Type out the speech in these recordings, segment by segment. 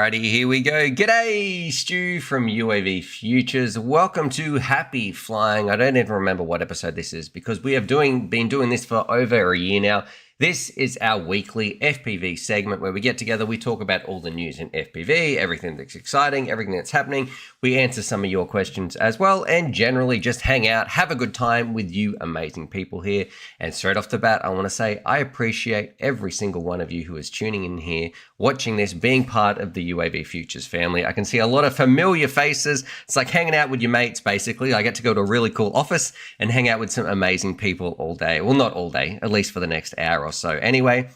Alrighty, here we go. G'day, Stu from UAVFutures. Welcome to Happy Flying. I don't even remember what episode this is because we have been doing this for over a year now. This is our weekly FPV segment where we get together, we talk about all the news in FPV, everything that's exciting, everything that's happening. We answer some of your questions as well and generally just hang out, have a good time with you amazing people here. And straight off the bat, I want to say I appreciate every single one of you who is tuning in here, watching this, being part of the UAVFutures family. I can see a lot of familiar faces. It's like hanging out with your mates, basically. I get to go to a really cool office and hang out with some amazing people all day. Well, not all day, at least for the next hour or so. Anyway,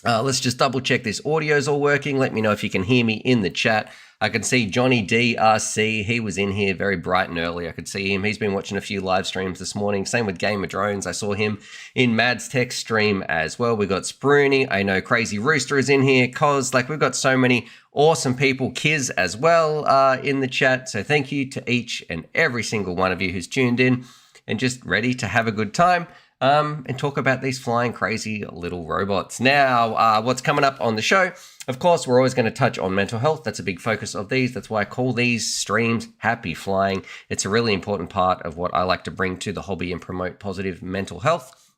let's just double check this audio is all working. Let me know if you can hear me in the chat. I can see Johnny DRC. He was in here very bright and early. I could see him. He's been watching a few live streams this morning. Same with Game of Drones. I saw him in Mad's Tech stream as well. We got Spruny. I know Crazy Rooster is in here. Cos, like we've got so many awesome people. Kiz as well in the chat. So thank you to each and every single one of you who's tuned in and just ready to have a good time. And talk about these flying crazy little robots. Now, what's coming up on the show? Of course, we're always going to touch on mental health. That's a big focus of these. That's why I call these streams Happy Flying. It's a really important part of what I like to bring to the hobby and promote positive mental health.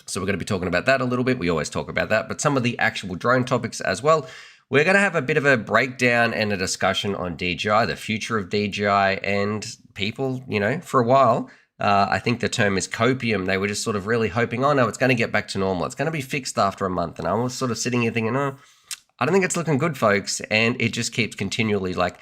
So we're going to be talking about that a little bit. We always talk about that, but some of the actual drone topics as well. We're going to have a bit of a breakdown and a discussion on DJI, the future of DJI, and people, you know, for a while, I think the term is copium. They were just sort of really hoping, oh no, it's going to get back to normal. It's going to be fixed after a month. And I was sort of sitting here thinking, oh, I don't think it's looking good, folks. And it just keeps continually like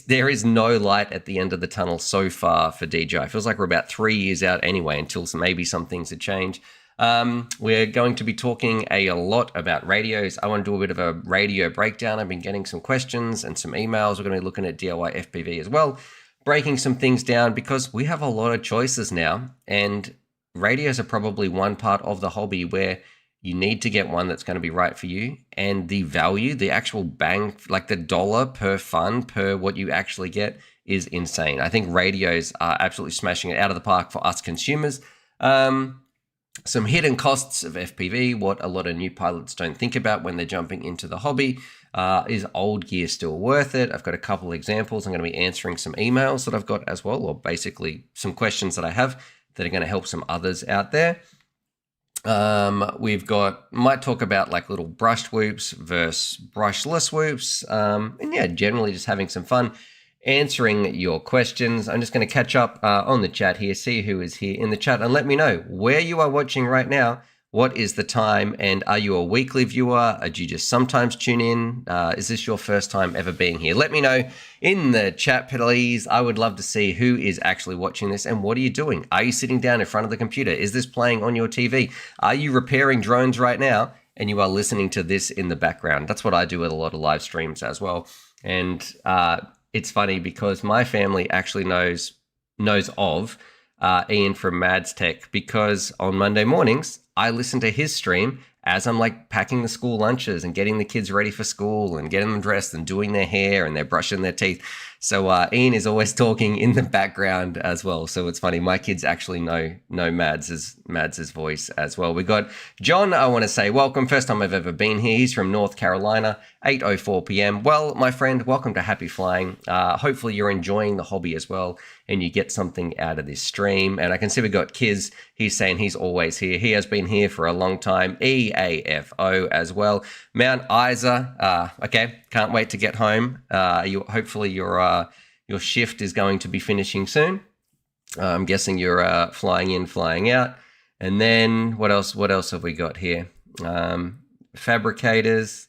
there is no light at the end of the tunnel so far for DJI. It feels like we're about 3 years out anyway until maybe some things would change. We're going to be talking a lot about radios. I want to do a bit of a radio breakdown. I've been getting some questions and some emails. We're going to be looking at DIY FPV as well, breaking some things down because we have a lot of choices now, and radios are probably one part of the hobby where you need to get one that's going to be right for you, and the value, the actual bang, like the dollar per fun per what you actually get is insane. I think radios are absolutely smashing it out of the park for us consumers. Some hidden costs of FPV, what a lot of new pilots don't think about when they're jumping into the hobby. Is old gear still worth it? I've got a couple examples. I'm going to be answering some emails that I've got as well, or basically some questions that I have that are going to help some others out there. Might talk about like little brushed whoops versus brushless whoops. And yeah, generally just having some fun answering your questions. I'm just going to catch up on the chat here, see who is here in the chat, and let me know where you are watching right now. What is the time, and are you a weekly viewer? Do you just sometimes tune in? Is this your first time ever being here? Let me know in the chat, please. I would love to see who is actually watching this and what are you doing? Are you sitting down in front of the computer? Is this playing on your TV? Are you repairing drones right now and you are listening to this in the background? That's what I do with a lot of live streams as well. And it's funny because my family actually knows of Ian from Mad's Tech, because on Monday mornings, I listen to his stream as I'm like packing the school lunches and getting the kids ready for school and getting them dressed and doing their hair and they're brushing their teeth. So Ian is always talking in the background as well. So it's funny, my kids actually know Mads's voice as well. We got John, I want to say welcome. First time I've ever been here. He's from North Carolina, 8:04 p.m. Well, my friend, welcome to Happy Flying. Hopefully you're enjoying the hobby as well and you get something out of this stream. And I can see we got Kiz. He's saying he's always here. He has been here for a long time. EAFO as well. Mount Isa. Okay, can't wait to get home. Hopefully your shift is going to be finishing soon. I'm guessing you're flying in, flying out. And then what else have we got here? Fabricators.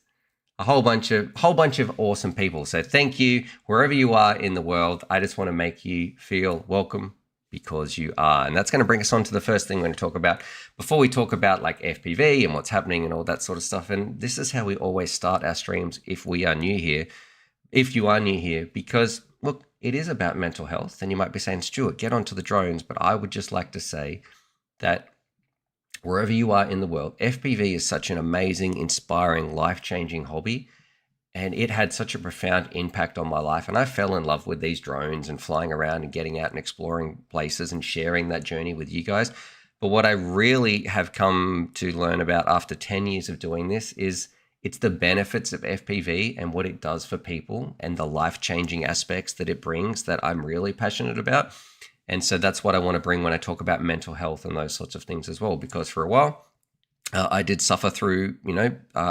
A whole bunch of awesome people. So thank you wherever you are in the world. I just want to make you feel welcome because you are. And that's going to bring us on to the first thing we're going to talk about before we talk about like FPV and what's happening and all that sort of stuff. And this is how we always start our streams if you are new here, because look, it is about mental health. And you might be saying, Stuart, get onto the drones. But I would just like to say that wherever you are in the world, FPV is such an amazing, inspiring, life-changing hobby. And it had such a profound impact on my life. And I fell in love with these drones and flying around and getting out and exploring places and sharing that journey with you guys. But what I really have come to learn about after 10 years of doing this is It's the benefits of FPV and what it does for people and the life-changing aspects that it brings that I'm really passionate about. And so that's what I want to bring when I talk about mental health and those sorts of things as well, because for a while I did suffer through,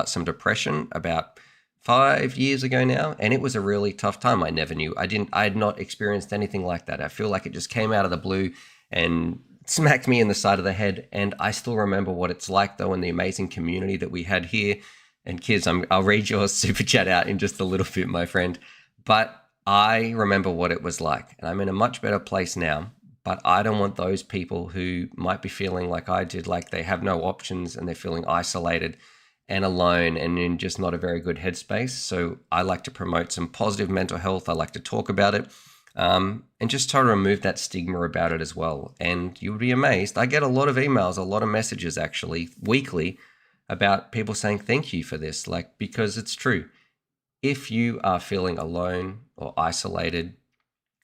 some depression about 5 years ago now, and it was a really tough time. I never knew. I had not experienced anything like that. I feel like it just came out of the blue and smacked me in the side of the head. And I still remember what it's like, though, and the amazing community that we had here. And kids, I'll read your super chat out in just a little bit, my friend. But I remember what it was like, and I'm in a much better place now. But I don't want those people who might be feeling like I did, like they have no options and they're feeling isolated and alone and in just not a very good headspace. So I like to promote some positive mental health. I like to talk about it and just try to remove that stigma about it as well. And you would be amazed. I get a lot of emails, a lot of messages actually weekly about people saying thank you for this, because it's true. If you are feeling alone or isolated,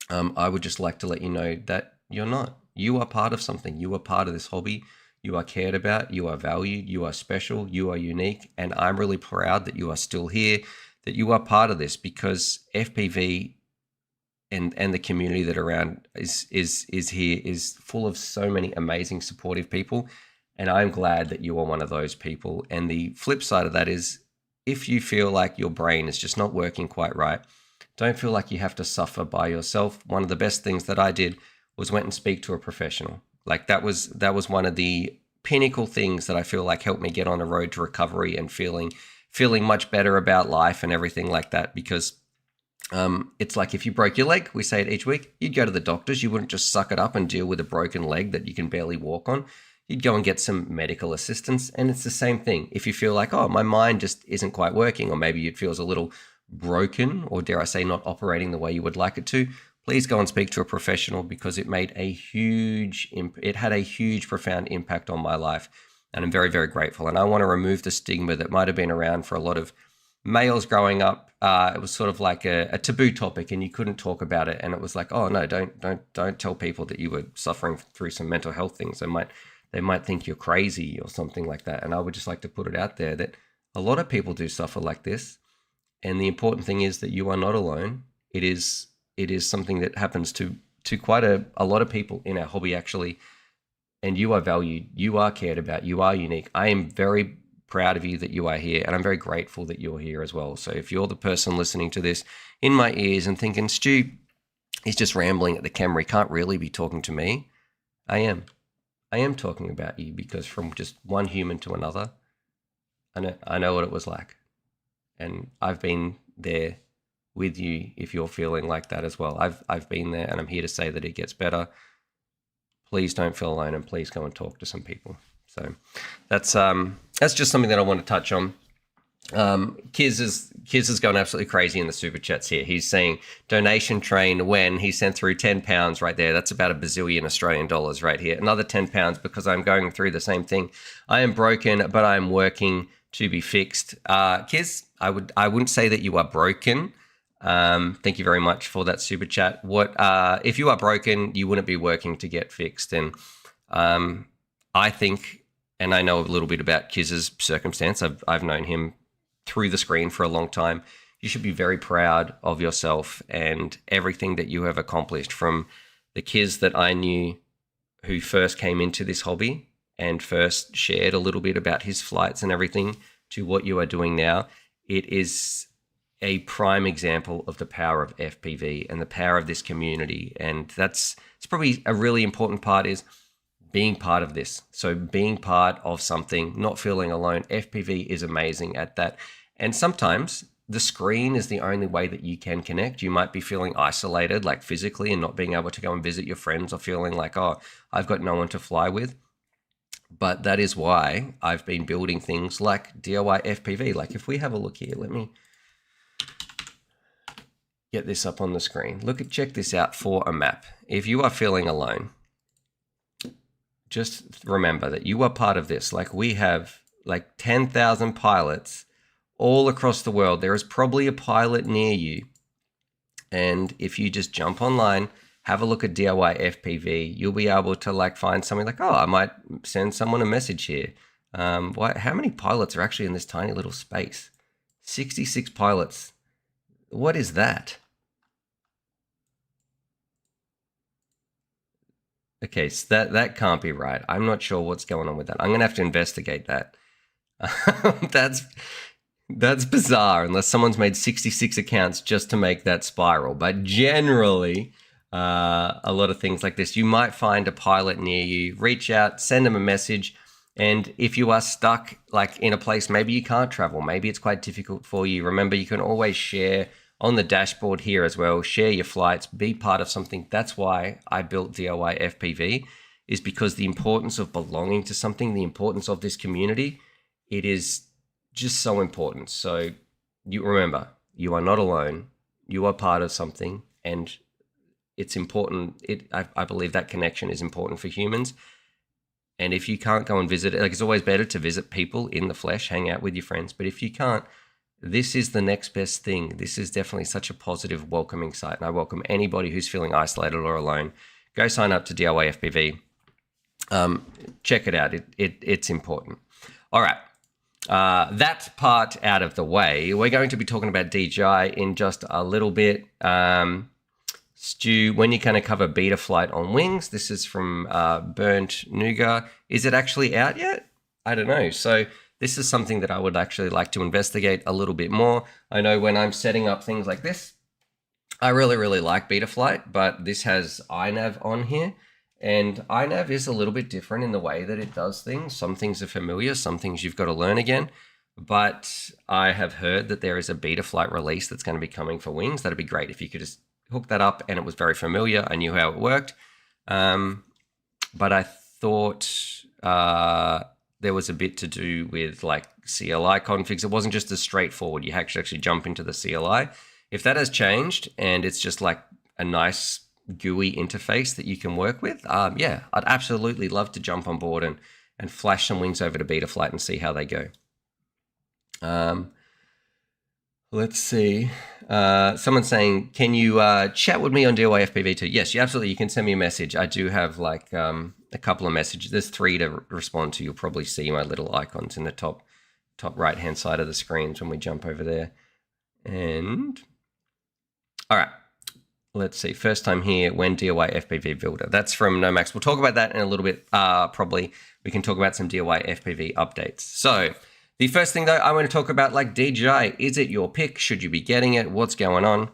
I would just like to let you know that you're not. You are part of something. You are part of this hobby. You are cared about, you are valued, you are special, you are unique, and I'm really proud that you are still here, that you are part of this, because FPV and the community that around is here is full of so many amazing supportive people, and I'm glad that you are one of those people. And the flip side of that is, if you feel like your brain is just not working quite right, don't feel like you have to suffer by yourself. One of the best things that I did was went and speak to a professional. That was one of the pinnacle things that I feel like helped me get on a road to recovery and feeling much better about life and everything like that. Because it's like if you broke your leg, we say it each week, you'd go to the doctors. You wouldn't just suck it up and deal with a broken leg that you can barely walk on. You'd go and get some medical assistance. And it's the same thing. If you feel like, oh, my mind just isn't quite working, or maybe it feels a little broken, or dare I say not operating the way you would like it to, please go and speak to a professional, because it had a huge, profound impact on my life. And I'm very, very grateful. And I want to remove the stigma that might have been around for a lot of males growing up. It was sort of like a taboo topic, and you couldn't talk about it. And it was like, oh no, don't tell people that you were suffering through some mental health things. They might think you're crazy or something like that. And I would just like to put it out there that a lot of people do suffer like this. And the important thing is that you are not alone. It is something that happens to quite a lot of people in our hobby, actually. And you are valued, you are cared about, you are unique. I am very proud of you that you are here, and I'm very grateful that you're here as well. So if you're the person listening to this in my ears and thinking, Stu, he's just rambling at the camera, he can't really be talking to me, I am talking about you, because from just one human to another, I know what it was like. And I've been there with you if you're feeling like that as well. I've been there, and I'm here to say that it gets better. Please don't feel alone, and please go and talk to some people. So that's just something that I want to touch on. Kiz is going absolutely crazy in the super chats here. He's saying donation train when he sent through £10 right there. That's about a bazillion Australian dollars right here. Another £10 because I'm going through the same thing. I am broken, but I'm working to be fixed. Kiz, I wouldn't say that you are broken. Thank you very much for that super chat. If you are broken, you wouldn't be working to get fixed. And I think, and I know a little bit about Kiz's circumstance. I've known him through the screen for a long time. You should be very proud of yourself and everything that you have accomplished, from the Kiz that I knew who first came into this hobby and first shared a little bit about his flights and everything, to what you are doing now. It is a prime example of the power of FPV and the power of this community. And it's probably a really important part, is being part of this. So being part of something, not feeling alone. FPV is amazing at that. And sometimes the screen is the only way that you can connect. You might be feeling isolated, like physically, and not being able to go and visit your friends, or feeling like, oh, I've got no one to fly with. But that is why I've been building things like DIY FPV. Like if we have a look here, let me get this up on the screen. Check this out for a map. If you are feeling alone, just remember that you are part of this. Like we have like 10,000 pilots all across the world. There is probably a pilot near you. And if you just jump online, have a look at DIY FPV, you'll be able to like find something like, oh, I might send someone a message here. How many pilots are actually in this tiny little space? 66 pilots. What is that? Okay, so that can't be right. I'm not sure what's going on with that. I'm going to have to investigate that. That's bizarre, unless someone's made 66 accounts just to make that spiral. But generally, a lot of things like this, you might find a pilot near you, reach out, send them a message. And if you are stuck like in a place, maybe you can't travel, maybe it's quite difficult for you. Remember, you can always share on the dashboard here as well, share your flights, be part of something. That's why I built DIY FPV, is because the importance of belonging to something, the importance of this community, it is just so important. So you remember, you are not alone, you are part of something, and it's important. I believe that connection is important for humans. And if you can't go and visit it, like, it's always better to visit people in the flesh, hang out with your friends. But if you can't, this is the next best thing. This is definitely such a positive, welcoming site. And I welcome anybody who's feeling isolated or alone. Go sign up to DIY FPV. Check it out. It's important. All right. That part out of the way, we're going to be talking about DJI in just a little bit. Stu, when you're going to cover Betaflight on wings? This is from Burnt Nougat. Is it actually out yet? I don't know. So this is something that I would actually like to investigate a little bit more. I know when I'm setting up things like this, I really, really like Betaflight, but this has iNav on here. And iNav is a little bit different in the way that it does things. Some things are familiar, some things you've got to learn again. But I have heard that there is a Betaflight release that's going to be coming for wings. That'd be great if you could just hook that up and it was very familiar. I knew how it worked. But I thought there was a bit to do with like CLI configs. It wasn't just as straightforward. You actually jump into the CLI. If that has changed and it's just like a nice GUI interface that you can work with, yeah, I'd absolutely love to jump on board and flash some wings over to Betaflight and see how they go. Let's see. Someone's saying, can you chat with me on DIY FPV too? Yes, absolutely. You can send me a message. I do have like a couple of messages. There's 3 to respond to. You'll probably see my little icons in the top right-hand side of the screens when we jump over there. And all right. Let's see. First time here, when DIY FPV builder. That's from Nomax. We'll talk about that in a little bit. Probably we can talk about some DIY FPV updates. So the first thing though, I want to talk about like DJI. Is it your pick? Should you be getting it? What's going on?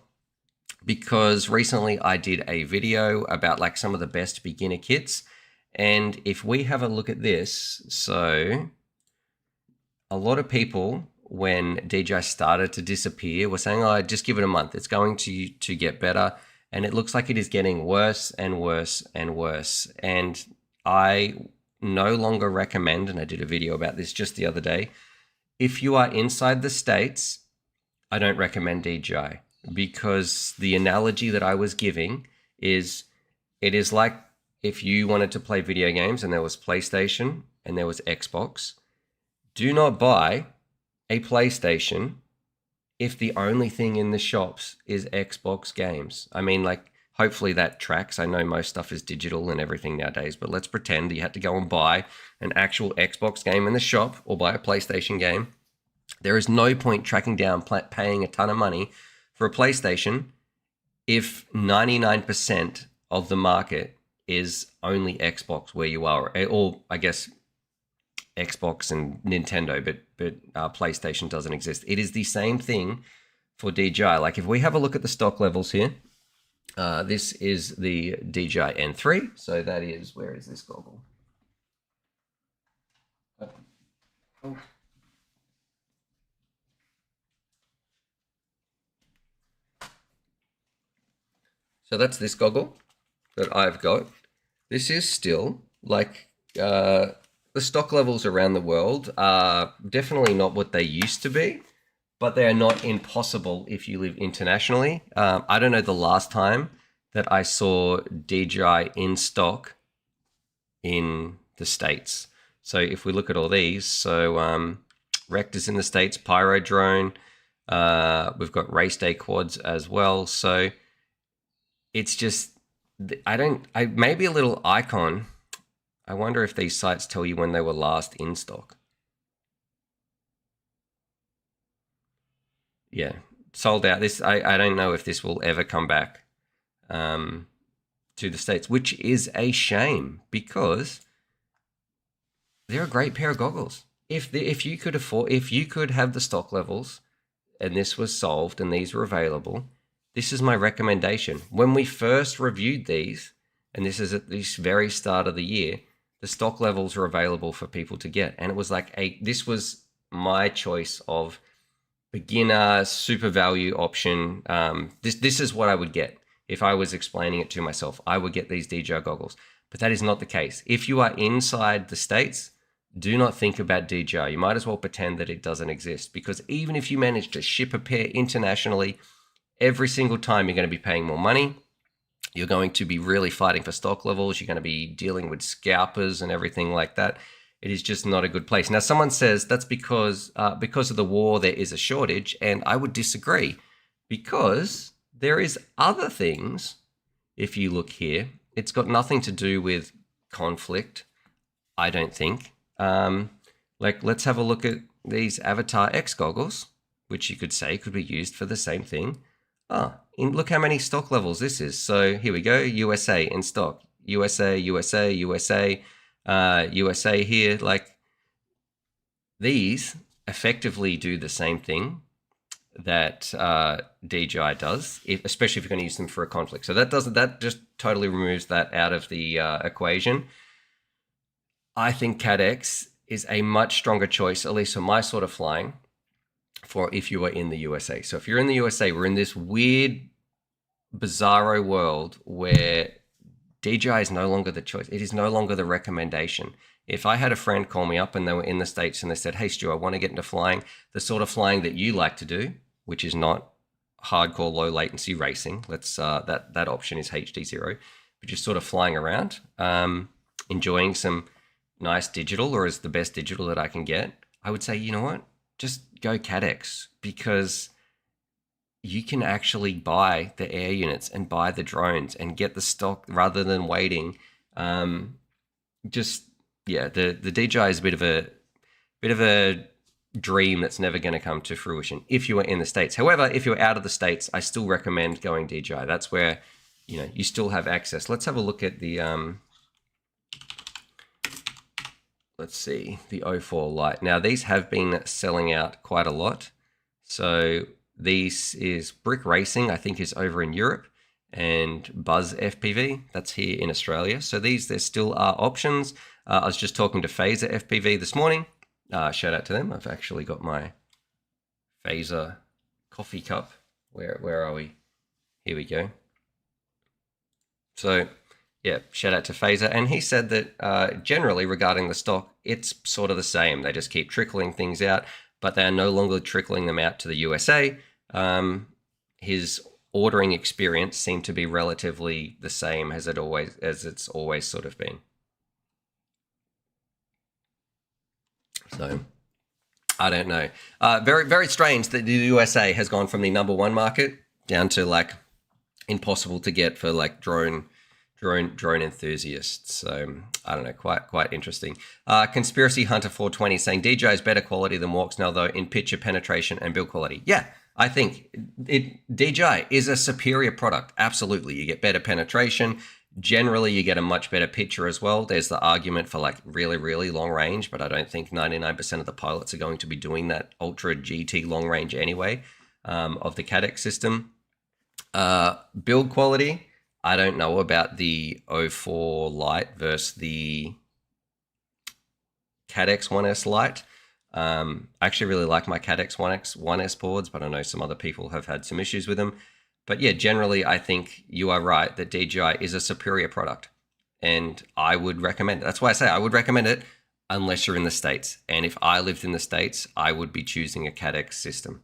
Because recently I did a video about like some of the best beginner kits. And if we have a look at this, so a lot of people, when DJI started to disappear, were saying, oh, just give it a month. It's going to get better. And it looks like it is getting worse and worse and worse. And I no longer recommend, and I did a video about this just the other day, if you are inside the States, I don't recommend DJI, because the analogy that I was giving is, it is like if you wanted to play video games and there was PlayStation and there was Xbox. Do not buy a PlayStation if the only thing in the shops is Xbox games. I mean, like, hopefully that tracks. I know most stuff is digital and everything nowadays, but let's pretend you had to go and buy an actual Xbox game in the shop or buy a PlayStation game. There is no point tracking down, paying a ton of money for a PlayStation if 99% of the market is only Xbox where you are, or I guess Xbox and Nintendo, but PlayStation doesn't exist. It is the same thing for DJI. Like if we have a look at the stock levels here, this is the DJI N3. So that is, where is this goggle? Oh. So that's this goggle that I've got. This is still like the stock levels around the world are definitely not what they used to be, but they are not impossible if you live internationally. I don't know the last time that I saw DJI in stock in the States. So if we look at all these, so Rector's in the States, Pyro Drone, we've got race day quads as well. So it's just, maybe a little icon. I wonder if these sites tell you when they were last in stock. yeah, sold out. This I don't know if this will ever come back to the States, which is a shame because they're a great pair of goggles. If you could afford, if you could have the stock levels, and this was solved and these were available, this is my recommendation. When we first reviewed these, and this is at the very start of the year, the stock levels are available for people to get, and it was like this was my choice of beginner super value option. This is what I would get if I was explaining it to myself. I would get these DJI goggles, but that is not the case. If you are inside the States, do not think about DJI. You might as well pretend that it doesn't exist, because even if you manage to ship a pair internationally, every single time you're going to be paying more money. You're going to be really fighting for stock levels. You're going to be dealing with scalpers and everything like that. It is just not a good place. Now, someone says that's because of the war, there is a shortage, and I would disagree, because there is other things. If you look here, it's got nothing to do with conflict, I don't think. Like, let's have a look at these Avatar X goggles, which you could say could be used for the same thing. Look how many stock levels this is. So here we go, USA in stock, USA, USA, USA, USA here. Like, these effectively do the same thing that DJI does, especially if you're going to use them for a conflict. So that just totally removes that out of the equation. I think CADX is a much stronger choice, at least for my sort of flying, for if you are in the USA. So if you're in the USA, we're in this weird, bizarro world where DJI is no longer the choice. It is no longer the recommendation. If I had a friend call me up and they were in the States and they said, hey, Stu, I want to get into flying, the sort of flying that you like to do, which is not hardcore low latency racing. Let's that option is HD0, but just sort of flying around, enjoying some nice digital, or is the best digital that I can get, I would say, you know what? Just go CADX, because you can actually buy the air units and buy the drones and get the stock rather than waiting. The DJI is a bit of a dream that's never going to come to fruition if you are in the States. However, if you're out of the States, I still recommend going DJI. That's where, you know, you still have access. Let's have a look at the let's see, the 04 Lite. Now, these have been selling out quite a lot. So this is Brick Racing, I think, is over in Europe, and Buzz FPV, that's here in Australia. So there still are options. I was just talking to Phaser FPV this morning. Shout out to them. I've actually got my Phaser coffee cup. Where are we? Here we go. So yeah, shout out to Phaser. And he said that generally regarding the stock, it's sort of the same. They just keep trickling things out, but they're no longer trickling them out to the USA. His ordering experience seemed to be relatively the same as it's always sort of been. So I don't know. Very, very strange that the USA has gone from the #1 market down to like impossible to get for like drone enthusiasts. So I don't know, quite interesting. Conspiracy Hunter 420 saying DJI is better quality than Walksnail though in picture penetration and build quality. Yeah, I think DJI is a superior product. Absolutely, you get better penetration. Generally, you get a much better picture as well. There's the argument for like really, really long range, but I don't think 99% of the pilots are going to be doing that ultra GT long range anyway of the CADX system. Build quality, I don't know about the 04 Lite versus the CADX 1S Lite. I actually really like my CADX 1S boards, but I know some other people have had some issues with them. But yeah, generally, I think you are right that DJI is a superior product, and I would recommend it. That's why I say I would recommend it unless you're in the States. And if I lived in the States, I would be choosing a CADX system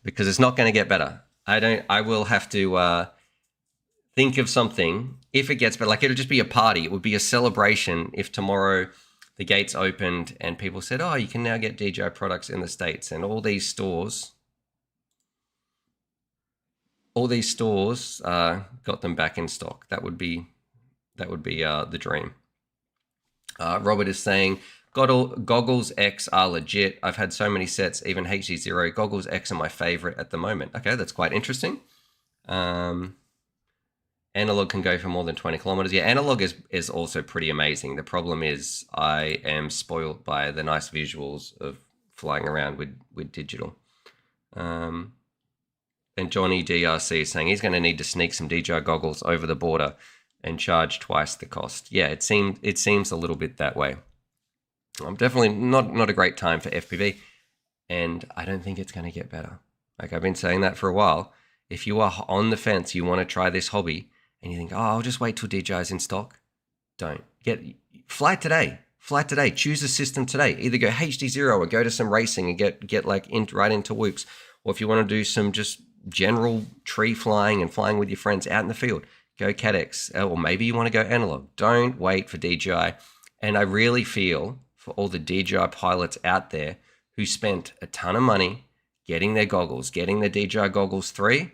because it's not going to get better. I will have to think of something if it gets better. Like, it'll just be a party. It would be a celebration if tomorrow the gates opened and people said, oh, you can now get DJI products in the States, and all these stores got them back in stock. That would be the dream. Robert is saying, Goggles X are legit. I've had so many sets, even HD0. Goggles X are my favorite at the moment. Okay, that's quite interesting. Analog can go for more than 20 kilometers. Yeah, analog is also pretty amazing. The problem is I am spoiled by the nice visuals of flying around with digital. And Johnny DRC is saying he's going to need to sneak some DJI goggles over the border and charge twice the cost. Yeah, it seems a little bit that way. I'm definitely not a great time for FPV, and I don't think it's going to get better. Like I've been saying that for a while. If you are on the fence, you want to try this hobby, and you think, oh, I'll just wait till DJI's in stock. Don't. Fly today. Fly today. Choose a system today. Either go HD0 or go to some racing and get like right into whoops. Or if you want to do some just general tree flying and flying with your friends out in the field, go CADX. Or maybe you want to go analog. Don't wait for DJI. And I really feel for all the DJI pilots out there who spent a ton of money getting their goggles, getting the DJI Goggles 3,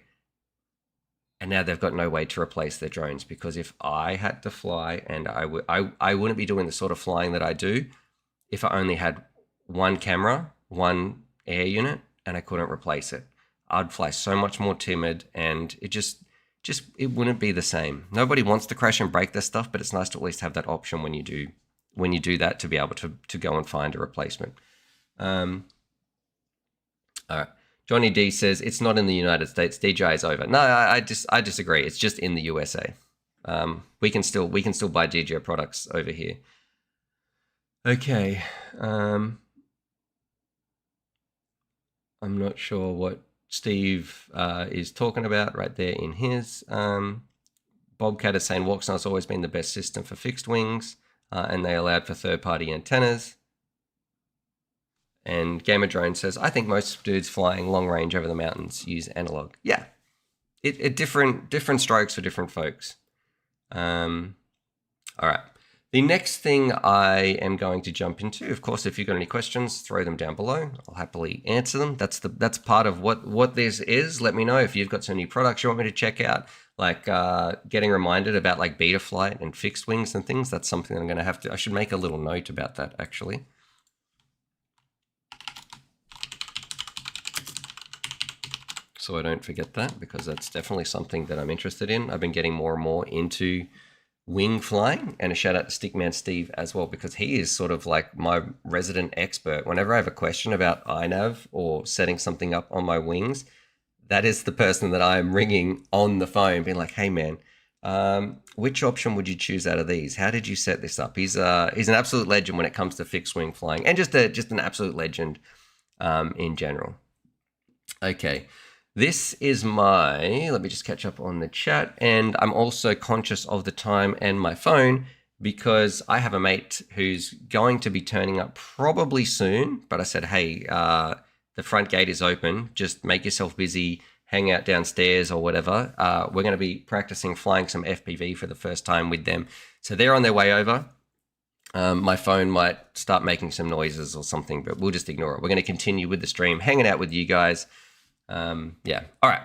and now they've got no way to replace their drones. Because if I had to fly, and I wouldn't be doing the sort of flying that I do if I only had one camera, one air unit, and I couldn't replace it. I'd fly so much more timid, and it it wouldn't be the same. Nobody wants to crash and break this stuff, but it's nice to at least have that option when you do that, to be able to go and find a replacement. All right. Johnny D says it's not in the United States. DJI is over. No, I disagree. It's just in the USA. We can still buy DJI products over here. Okay. I'm not sure what Steve is talking about right there in his. Bobcat is saying Walksnail's always been the best system for fixed wings, and they allowed for third-party antennas. And Gamer Drone says, I think most dudes flying long range over the mountains use analog. Yeah, it different strokes for different folks. All right. The next thing I am going to jump into, of course, if you've got any questions, throw them down below. I'll happily answer them. That's part of what this is. Let me know if you've got some new products you want me to check out, like getting reminded about like Betaflight and fixed wings and things. That's something I'm going to have to. I should make a little note about that actually. So I don't forget that, because that's definitely something that I'm interested in. I've been getting more and more into wing flying, and a shout out to Stickman Steve as well, because he is sort of like my resident expert. Whenever I have a question about iNav or setting something up on my wings, that is the person that I'm ringing on the phone, being like, hey man, which option would you choose out of these? How did you set this up? He's an absolute legend when it comes to fixed wing flying, and just an absolute legend in general. Okay. This is let me just catch up on the chat, and I'm also conscious of the time and my phone, because I have a mate who's going to be turning up probably soon, but I said, hey, the front gate is open, just make yourself busy, hang out downstairs or whatever. We're going to be practicing flying some FPV for the first time with them. So they're on their way over. My phone might start making some noises or something, but we'll just ignore it. We're going to continue with the stream, hanging out with you guys. Yeah. All right.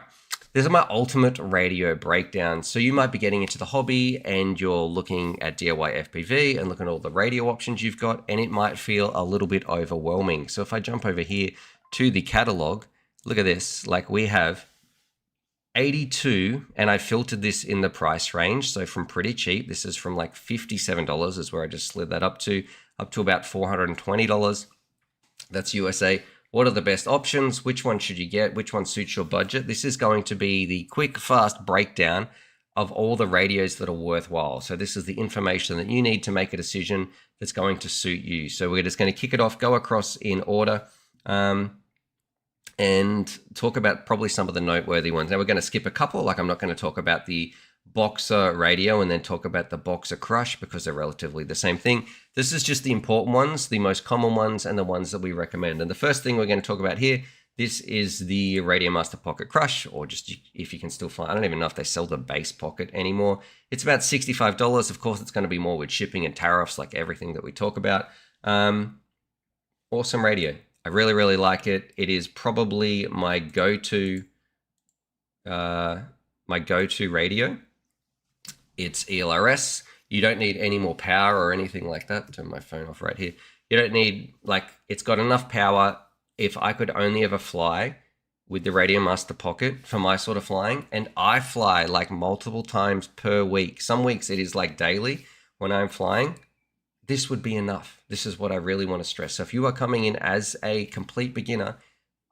This is my ultimate radio breakdown. So you might be getting into the hobby and you're looking at DIY FPV and looking at all the radio options you've got, and it might feel a little bit overwhelming. So if I jump over here to the catalog, look at this. Like we have 82, and I filtered this in the price range. So from pretty cheap, this is from like $57 is where I just slid that up to about $420. That's USA. What are the best options? Which one should you get? Which one suits your budget? This is going to be the quick, fast breakdown of all the radios that are worthwhile. So this is the information that you need to make a decision that's going to suit you. So we're just going to kick it off, go across in order, and talk about probably some of the noteworthy ones. Now we're going to skip a couple, like I'm not going to talk about the Boxer radio and then talk about the Boxer Crush, because they're relatively the same thing. This is just the important ones, the most common ones, and the ones that we recommend. And the first thing we're going to talk about here, this is the Radio Master Pocket Crush, or just if you can still find, I don't even know if they sell the base pocket anymore. It's about $65. Of course, it's going to be more with shipping and tariffs, like everything that we talk about. Awesome radio. I really, really like it. It is probably my go-to radio. It's ELRS. You don't need any more power or anything like that. Turn my phone off right here. You don't need, like, it's got enough power. If I could only ever fly with the Radio Master Pocket for my sort of flying, and I fly like multiple times per week. Some weeks it is like daily when I'm flying. This would be enough. This is what I really want to stress. So if you are coming in as a complete beginner,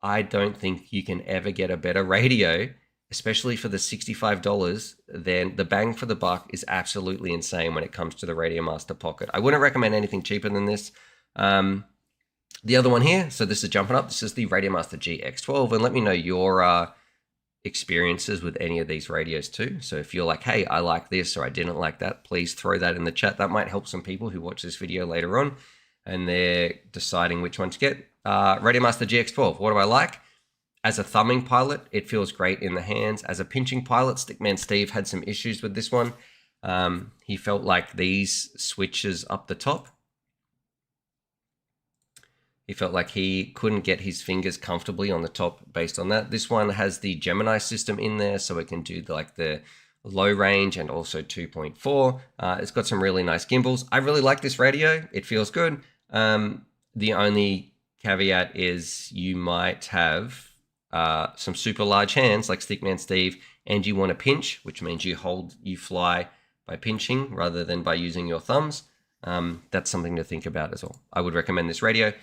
I don't think you can ever get a better radio, especially for the $65. Then the bang for the buck is absolutely insane when it comes to the Radio Master Pocket. I wouldn't recommend anything cheaper than this. The other one here, so this is jumping up. This is the Radio Master GX12, and let me know your experiences with any of these radios too. So if you're like, hey, I like this or I didn't like that, please throw that in the chat. That might help some people who watch this video later on and they're deciding which one to get. Radio Master GX12, what do I like? As a thumbing pilot, it feels great in the hands. As a pinching pilot, Stickman Steve had some issues with this one. He felt like these switches up the top, he felt like he couldn't get his fingers comfortably on the top based on that. This one has the Gemini system in there, so it can do like the low range and also 2.4. It's got some really nice gimbals. I really like this radio. It feels good. The only caveat is you might have some super large hands like Stickman Steve, and you want to pinch, which means you fly by pinching rather than by using your thumbs. That's something to think about as well. I would recommend this radio.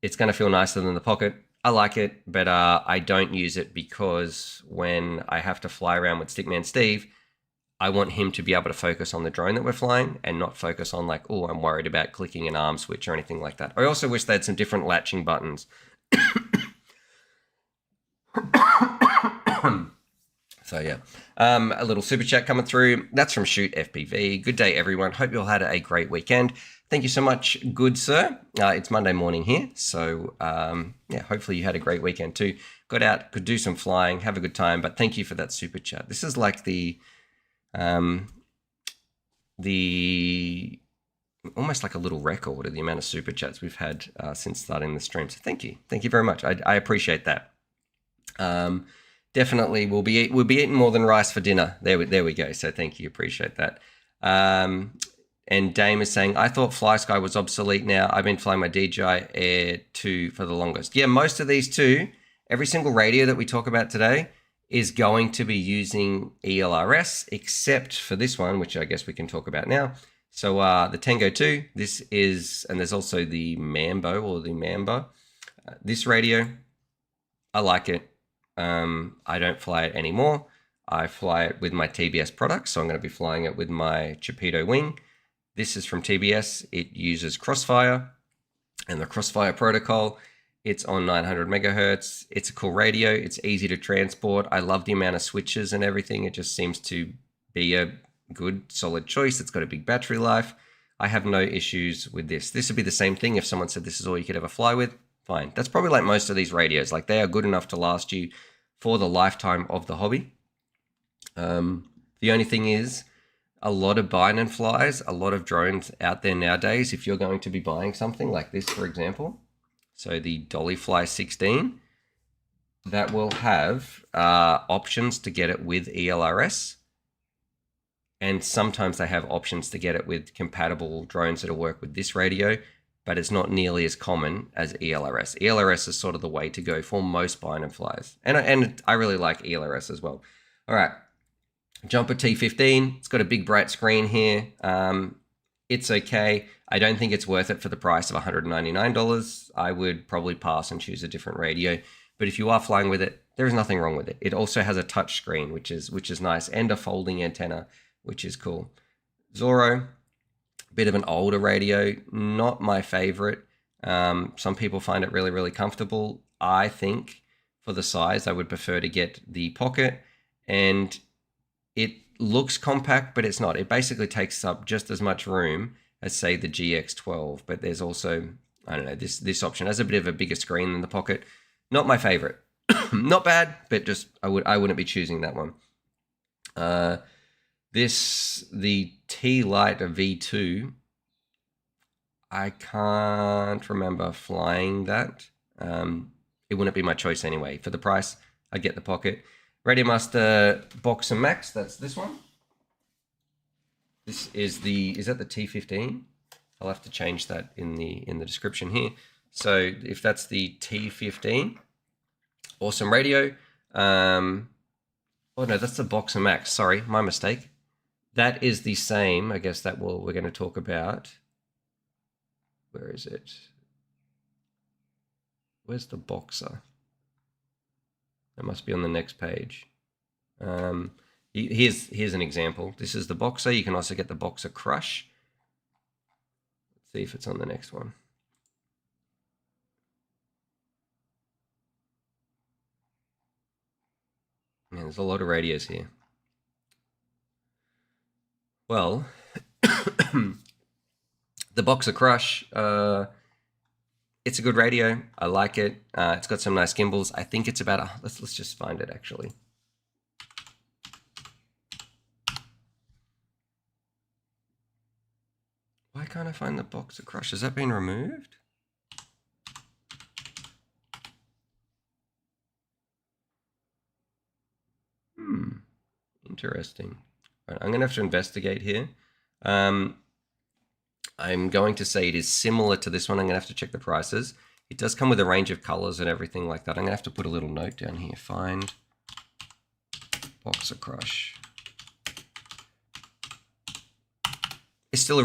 It's going to feel nicer than the Pocket. I like it, but I don't use it because when I have to fly around with Stickman Steve, I want him to be able to focus on the drone that we're flying and not focus on like, oh, I'm worried about clicking an arm switch or anything like that. I also wish they had some different latching buttons. So yeah, a little super chat coming through. That's from Shoot FPV. Good day, everyone. Hope you all had a great weekend. Thank you so much, good sir. It's Monday morning here, so yeah, hopefully you had a great weekend too. Got out, could do some flying, have a good time. But thank you for that super chat. This is like the almost like a little record of the amount of super chats we've had since starting the stream. So thank you very much. I appreciate that. Definitely, we'll be eating more than rice for dinner. There we go. So thank you, appreciate that. And Dame is saying, I thought FlySky was obsolete now. I've been flying my DJI Air 2 for the longest. Yeah, most of these two, every single radio that we talk about today is going to be using ELRS, except for this one, which I guess we can talk about now. So the Tango 2, this is, and there's also the Mambo or the Mamba. This radio, I like it. I don't fly it anymore. I fly it with my TBS products, so I'm going to be flying it with my Chapito wing. This is from TBS. It uses Crossfire and the Crossfire protocol. It's on 900 megahertz. It's a cool radio. It's easy to transport. I love the amount of switches and everything. It just seems to be a good, solid choice. It's got a big battery life. I have no issues with this. This would be the same thing if someone said this is all you could ever fly with. Fine. That's probably like most of these radios. Like they are good enough to last you for the lifetime of the hobby. The only thing is, a lot of buy and flies, a lot of drones out there nowadays, if you're going to be buying something like this, for example, so the Dollyfly 16, that will have options to get it with ELRS. And sometimes they have options to get it with compatible drones that'll work with this radio, but it's not nearly as common as ELRS. ELRS is sort of the way to go for most buy and flies. And I really like ELRS as well. All right. Jumper T15, it's got a big bright screen here. It's okay. I don't think it's worth it for the price of $199. I would probably pass and choose a different radio. But if you are flying with it, there is nothing wrong with it. It also has a touch screen, which is nice, and a folding antenna, which is cool. Zorro, bit of an older radio, not my favorite. Some people find it really, really comfortable. I think for the size, I would prefer to get the Pocket, and it looks compact, but it's not. It basically takes up just as much room as, say, the GX12, but there's also, I don't know, this option has a bit of a bigger screen than the Pocket. Not my favorite. Not bad, but just I wouldn't be choosing that one. The T-Lite V2, I can't remember flying that. It wouldn't be my choice anyway. For the price, I'd get the Pocket. Radio Master Box and Max, that's this one. This is is that the T15? I'll have to change that in the description here. So if that's the T15, awesome radio. Oh no, that's the Boxer Max. Sorry, my mistake. That is the same, I guess that we're going to talk about. Where is it? Where's the Boxer? That must be on the next page. Here's an example. This is the Boxer. You can also get the Boxer Crush. Let's see if it's on the next one. Man, there's a lot of radios here. Well, the Boxer Crush, it's a good radio. I like it. It's got some nice gimbals. I think it's about let's just find it actually. Why can't I find the Boxer Crush? Has that been removed? Interesting. Right, I'm going to have to investigate here. I'm going to say it is similar to this one. I'm going to have to check the prices. It does come with a range of colors and everything like that. I'm going to have to put a little note down here. Find Boxer Crush. It's still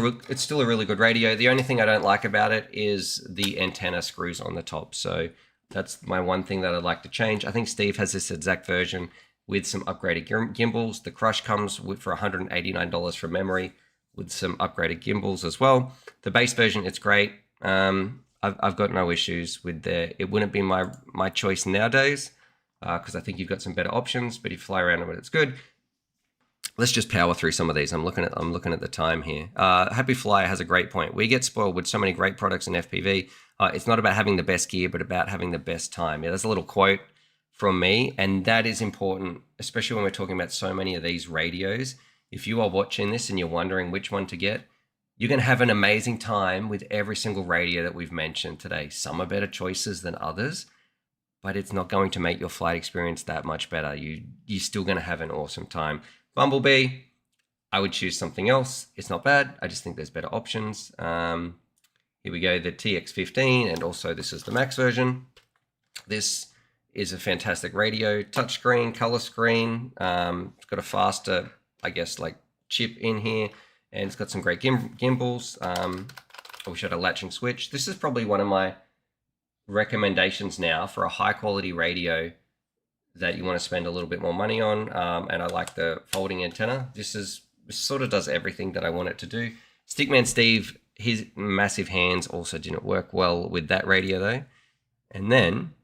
a really good radio. The only thing I don't like about it is the antenna screws on the top. So that's my one thing that I'd like to change. I think Steve has this exact version with some upgraded gimbals. The Crush comes for $189 from memory with some upgraded gimbals as well. The base version, it's great. I've got no issues with it wouldn't be my choice nowadays because I think you've got some better options, but if you fly around with it, it's good. Let's just power through some of these. I'm looking at the time here. Happy Flyer has a great point. We get spoiled with so many great products in FPV. It's not about having the best gear, but about having the best time. Yeah, that's a little quote from me, and that is important, especially when we're talking about so many of these radios. If you are watching this and you're wondering which one to get, you're going to have an amazing time with every single radio that we've mentioned today. Some are better choices than others, but it's not going to make your flight experience that much better. You're still going to have an awesome time. Bumblebee, I would choose something else. It's not bad. I just think there's better options. Here we go, the TX15, and also this is the Max version. This is a fantastic radio, touchscreen, color screen. It's got a faster, I guess, like chip in here, and it's got some great gimbals. I wish I had a latching switch. This is probably one of my recommendations now for a high quality radio that you want to spend a little bit more money on. And I like the folding antenna. This sort of does everything that I want it to do. Stickman Steve, his massive hands also didn't work well with that radio though. And then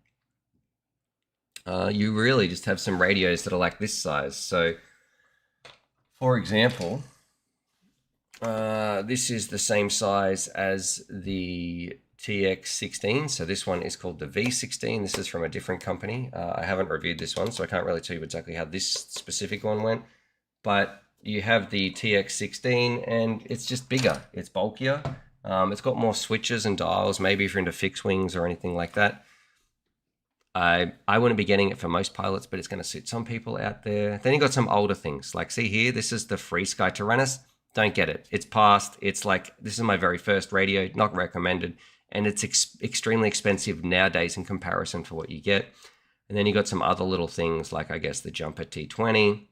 you really just have some radios that are like this size. So for example, this is the same size as the TX16. So this one is called the V16. This is from a different company. I haven't reviewed this one, so I can't really tell you exactly how this specific one went. But you have the TX16 and it's just bigger. It's bulkier. It's got more switches and dials, maybe if you're into fixed wings or anything like that. I wouldn't be getting it for most pilots, but it's going to suit some people out there. Then you got some older things. Like see here, this is the Free Sky Tyrannus. Don't get it. It's past. It's like, this is my very first radio, not recommended. And it's extremely expensive nowadays in comparison to what you get. And then you got some other little things like, I guess, the Jumper T20.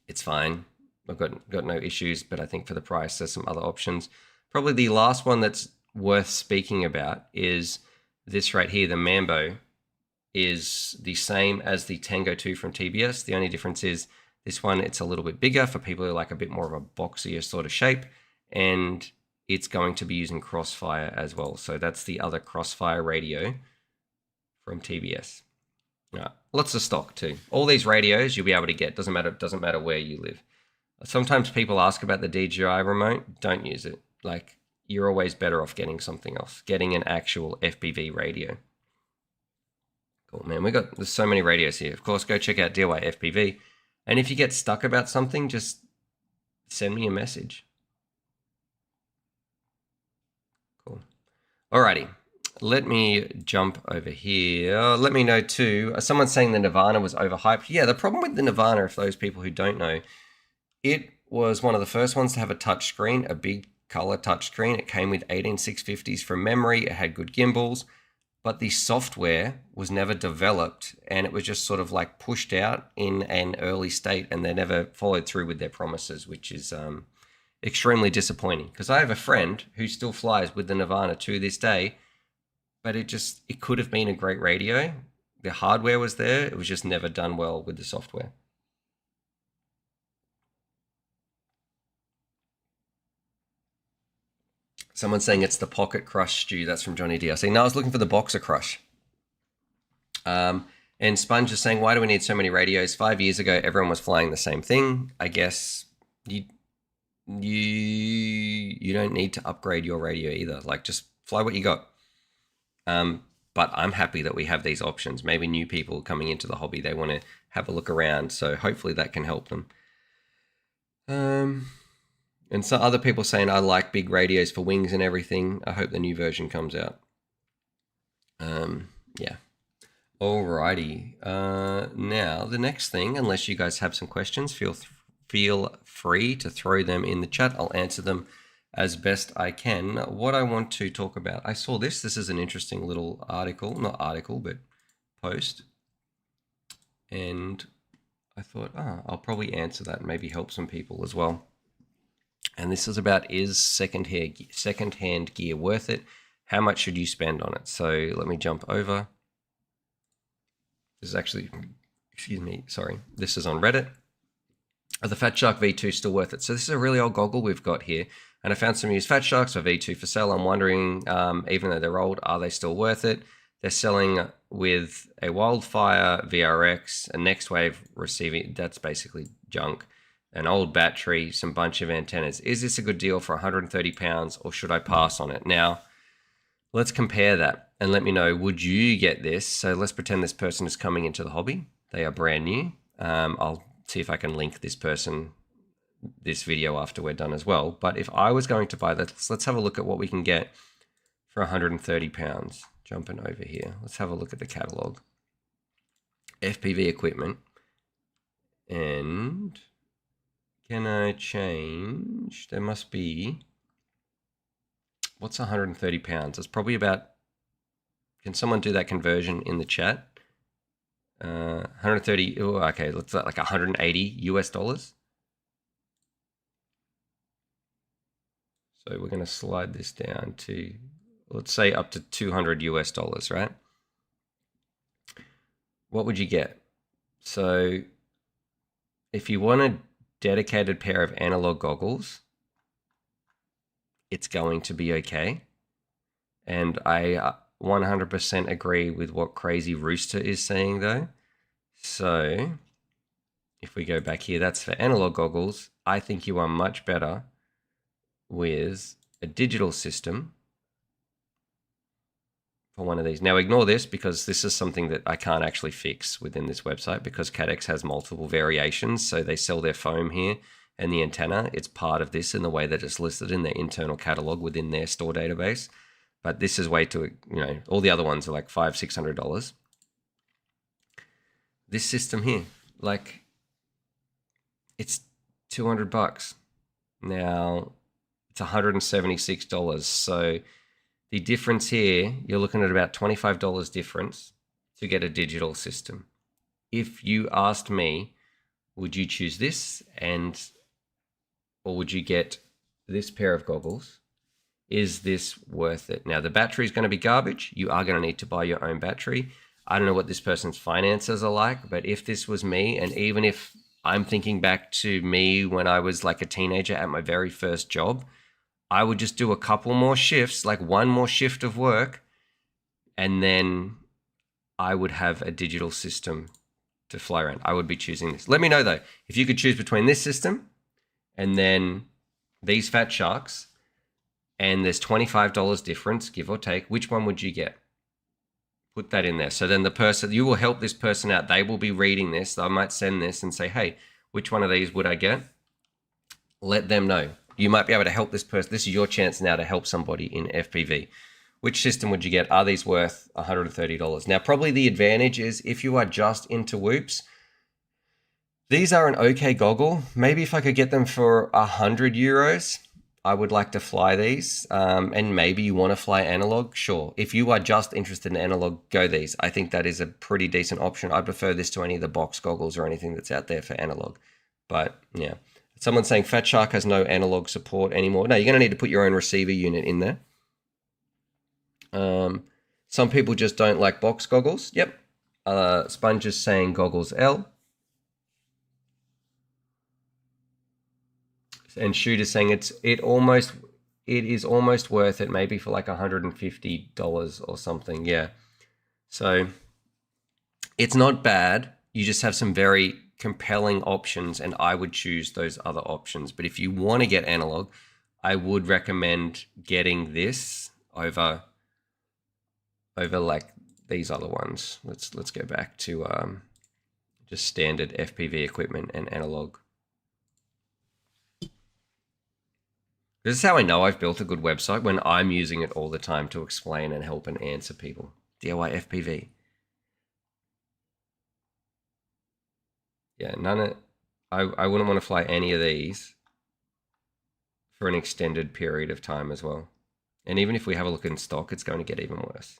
It's fine. I've got no issues, but I think for the price, there's some other options. Probably the last one that's worth speaking about is this right here. The Mambo is the same as the Tango 2 from TBS. The only difference is this one, it's a little bit bigger for people who like a bit more of a boxier sort of shape. And it's going to be using Crossfire as well. So that's the other Crossfire radio from TBS. Lots of stock too. All these radios you'll be able to get. Doesn't matter where you live. Sometimes people ask about the DJI remote. Don't use it. Like, you're always better off getting something else. Getting an actual FPV radio. Cool, man. There's so many radios here. Of course, go check out DIY FPV. And if you get stuck about something, just send me a message. Cool. Alrighty. Let me jump over here. Let me know too. Someone's saying the Nirvana was overhyped. Yeah, the problem with the Nirvana, if those people who don't know, it was one of the first ones to have a touch screen, a big color touch screen. It came with 18650s from memory. It had good gimbals, but the software was never developed, and it was just sort of like pushed out in an early state, and they never followed through with their promises, which is extremely disappointing, because I have a friend who still flies with the Nirvana to this day, but it could have been a great radio. The hardware was there. It was just never done well with the software. Someone's saying it's the Pocket Crush, Stu. That's from Johnny D. I say, no, I was looking for the Boxer Crush. And Sponge is saying, why do we need so many radios? 5 years ago, everyone was flying the same thing. I guess you don't need to upgrade your radio either. Like, just fly what you got. But I'm happy that we have these options. Maybe new people coming into the hobby, they want to have a look around. So hopefully that can help them. And so other people saying, I like big radios for wings and everything. I hope the new version comes out. Yeah. Alrighty. Now, the next thing, unless you guys have some questions, feel free to throw them in the chat. I'll answer them as best I can. What I want to talk about, I saw this. This is an interesting little article, not article, but post. And I thought, I'll probably answer that and maybe help some people as well. And this is about, is secondhand gear worth it? How much should you spend on it? So let me jump over. This is actually, excuse me, sorry. This is on Reddit. Are the Fat Shark V2 still worth it? So this is a really old goggle we've got here. And I found some used Fat Sharks for V2 for sale. I'm wondering, even though they're old, are they still worth it? They're selling with a Wildfire VRX, a Next Wave receiving, that's basically junk, an old battery, some bunch of antennas. Is this a good deal for 130 pounds, or should I pass on it? Now, let's compare that and let me know, would you get this? So let's pretend this person is coming into the hobby. They are brand new. I'll see if I can link this person, this video after we're done as well. But if I was going to buy that, let's have a look at what we can get for 130 pounds. Jumping over here. Let's have a look at the catalog. FPV equipment. And can I change? There must be, what's 130 pounds? It's probably about, can someone do that conversion in the chat? 130, oh, okay, let's like 180 US dollars. So we're going to slide this down to, let's say up to 200 US dollars, right? What would you get? So if you want a dedicated pair of analog goggles, it's going to be okay. And I 100% agree with what Crazy Rooster is saying though. So if we go back here, that's for analog goggles. I think you are much better with a digital system for one of these. Now ignore this, because this is something that I can't actually fix within this website, because Cadex has multiple variations. So they sell their foam here and the antenna. It's part of this in the way that it's listed in their internal catalog within their store database. But this is way too, all the other ones are like $500-600. This system here, like, it's $200. Now it's $176. So the difference here, you're looking at about $25 difference to get a digital system. If you asked me, would you choose this or would you get this pair of goggles? Is this worth it? Now, the battery is going to be garbage. You are going to need to buy your own battery. I don't know what this person's finances are like, but if this was me, and even if I'm thinking back to me when I was like a teenager at my very first job, I would just do a couple more shifts, like one more shift of work, and then I would have a digital system to fly around. I would be choosing this. Let me know though, if you could choose between this system and then these Fat Sharks, and there's $25 difference, give or take, which one would you get? Put that in there. So then the person, you will help this person out. They will be reading this. I might send this and say, hey, which one of these would I get? Let them know. You might be able to help this person. This is your chance now to help somebody in FPV. Which system would you get? Are these worth $130? Now, probably the advantage is if you are just into whoops, These are an okay goggle. Maybe if I could get them for €100, I would like to fly these. And maybe you want to fly analog, sure. If you are just interested in analog, go these. I think that is a pretty decent option. I prefer this to any of the box goggles or anything that's out there for analog. But yeah, someone's saying Fat Shark has no analog support anymore. No, you're going to need to put your own receiver unit in there. Some people just don't like box goggles. Yep. Sponge is saying Goggles L. And Shoot is saying it is almost worth it, maybe for like $150 or something. Yeah. So it's not bad. You just have some very compelling options, and I would choose those other options. But if you want to get analog, I would recommend getting this over like these other ones. Let's go back to just standard FPV equipment and analog. This is how I know I've built a good website, when I'm using it all the time to explain and help and answer people. DIY FPV. Yeah, I wouldn't want to fly any of these for an extended period of time as well. And even if we have a look in stock, it's going to get even worse.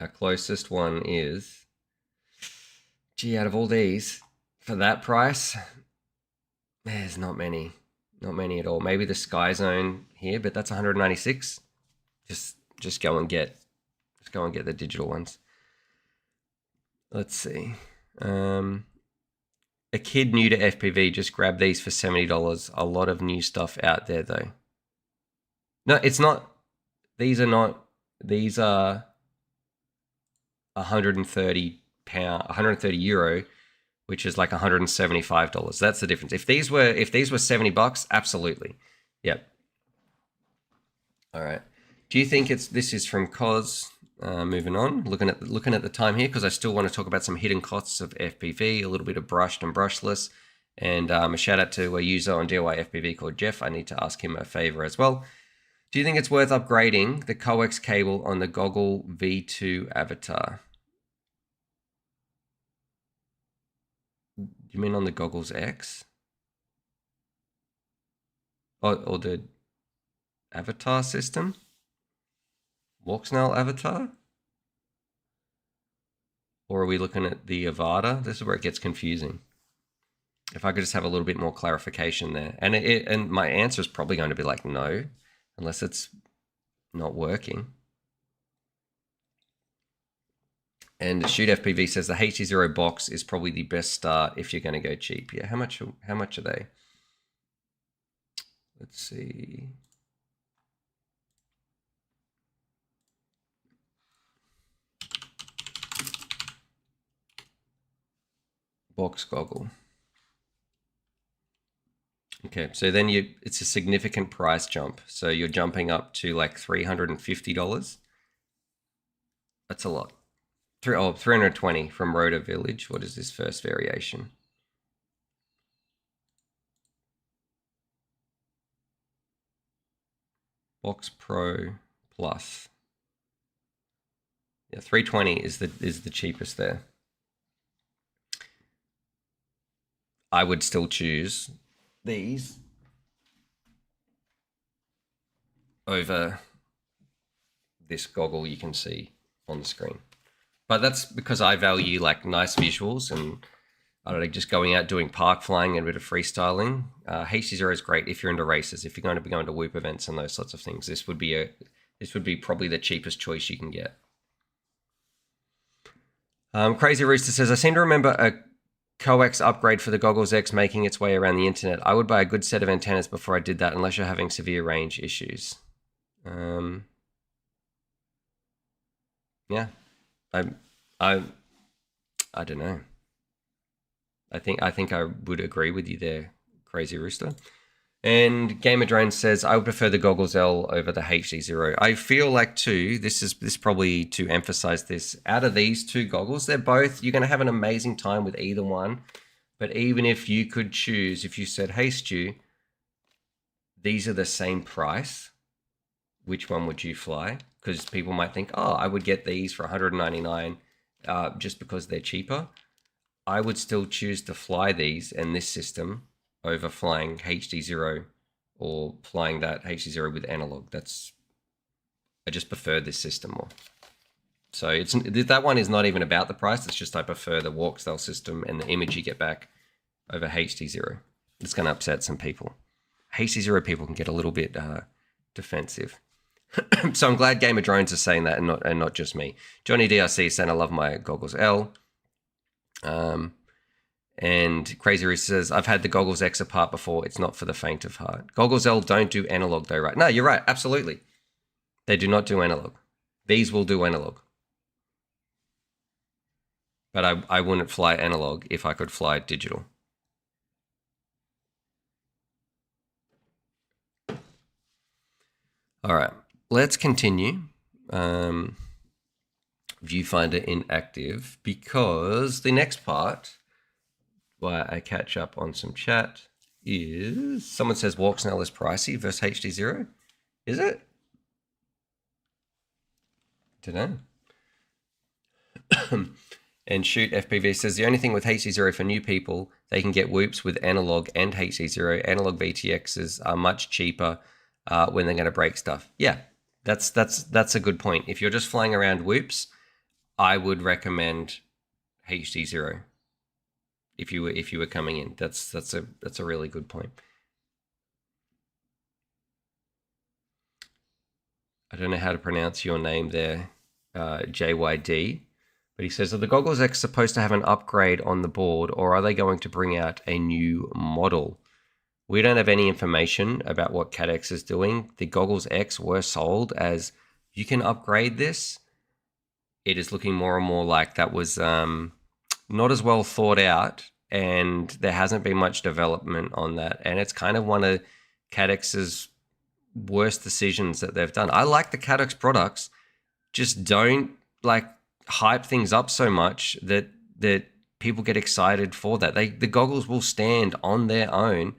Our closest one is, gee, out of all these, for that price, there's not many at all. Maybe the Sky Zone here, but that's 196. Just go and get the digital ones. Let's see. A kid new to FPV, just grab these for $70. A lot of new stuff out there though. No, it's not. These are not. These are 130 euro, which is like $175. That's the difference. If these were $70, absolutely. Yep. All right. Do you think this is from Cos? Moving on, looking at the time here, because I still want to talk about some hidden costs of FPV, a little bit of brushed and brushless, and a shout out to a user on DIY FPV called Jeff. I need to ask him a favor as well. Do you think it's worth upgrading the coax cable on the Goggle V2 Avatar? You mean on the Goggles X? Or the Avatar system? Walksnail Avatar? Or are we looking at the Avata? This is where it gets confusing. If I could just have a little bit more clarification there. And my answer is probably going to be like no, unless it's not working. And Shoot FPV says the HD0 box is probably the best start if you're going to go cheap. Yeah, how much are they? Let's see. Box goggle. Okay, so then it's a significant price jump. So you're jumping up to like $350. That's a lot. 320 from Rotor Village. What is this first variation? Box Pro Plus. Yeah, 320 is the cheapest there. I would still choose these over this goggle you can see on the screen. But that's because I value like nice visuals and I don't know, just going out doing park flying and a bit of freestyling. HD0 is great if you're into races, if you're going to be going to Whoop events and those sorts of things. This would be probably the cheapest choice you can get. Crazy Rooster says, I seem to remember a coax upgrade for the Goggles X making its way around the internet. I would buy a good set of antennas before I did that, unless you're having severe range issues. Yeah, I don't know. I think I would agree with you there, Crazy Rooster. And Gamer Drone says, I would prefer the Goggles L over the HD0. I feel like too, this probably to emphasize this, out of these two goggles, they're both, you're going to have an amazing time with either one. But even if you could choose, if you said, hey Stu, these are the same price, which one would you fly? Because people might think, oh, I would get these for $199 just because they're cheaper. I would still choose to fly these and this system over flying HD0 or flying that HD0 with analog. I just prefer this system more. So that one is not even about the price. It's just I prefer the Walksnail system and the image you get back over HD0. It's going to upset some people. HD0 people can get a little bit defensive. So I'm glad Gamer Drones are saying that and not just me. Johnny DRC saying I love my Goggles L. And Crazy Rooster says, I've had the Goggles X apart before. It's not for the faint of heart. Goggles L don't do analog though, right? No, you're right. Absolutely. They do not do analog. These will do analog. But I wouldn't fly analog if I could fly digital. All right, let's continue. Viewfinder inactive, because the next part, while I catch up on some chat, is someone says Walksnail is pricey versus HD0. Is it? Don't know. And Shoot FPV says the only thing with HD0 for new people, they can get whoops with analog and HD0. Analog VTXs are much cheaper when they're going to break stuff. Yeah, that's a good point. If you're just flying around whoops, I would recommend HD0. If you were coming in, that's a really good point. I don't know how to pronounce your name there, JYD. But he says, are the Goggles X supposed to have an upgrade on the board, or are they going to bring out a new model? We don't have any information about what CADX is doing. The Goggles X were sold as, you can upgrade this. It is looking more and more like that was not as well thought out, and there hasn't been much development on that. And it's kind of one of CADX's worst decisions that they've done. I like the CADX products, just don't hype things up so much that people get excited for that. The goggles will stand on their own.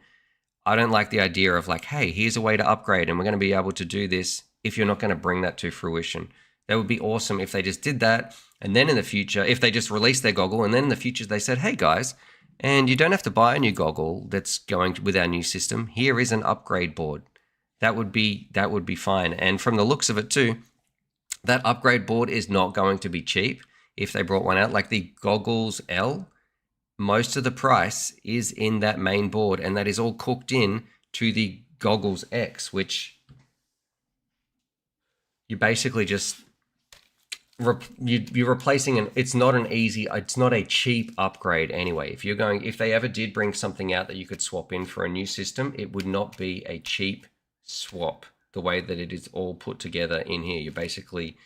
I don't like the idea of hey, here's a way to upgrade and we're going to be able to do this if you're not going to bring that to fruition. That would be awesome if they just did that. And then in the future, if they just released their goggle and then in the future they said, hey guys, and you don't have to buy a new goggle that's going with our new system. Here is an upgrade board. That would be fine. And from the looks of it too, that upgrade board is not going to be cheap if they brought one out. Like the Goggles L, most of the price is in that main board, and that is all cooked in to the Goggles X, which you basically just you're replacing it's not a cheap upgrade anyway. If they ever did bring something out that you could swap in for a new system, it would not be a cheap swap. The way that it is all put together in here, you're basically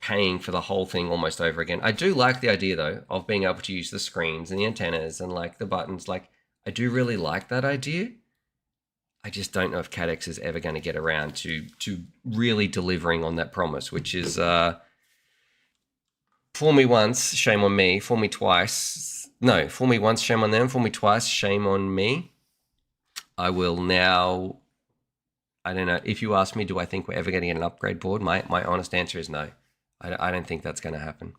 paying for the whole thing almost over again. I do like the idea though of being able to use the screens and the antennas and the buttons. I do really like that idea. I just don't know if CADX is ever going to get around to really delivering on that promise, which is fool me once, shame on me. Fool me twice. No, fool me once, shame on them. Fool me twice, shame on me. I will now. I don't know. If you ask me, do I think we're ever going to get an upgrade board? My honest answer is no. I don't think that's going to happen.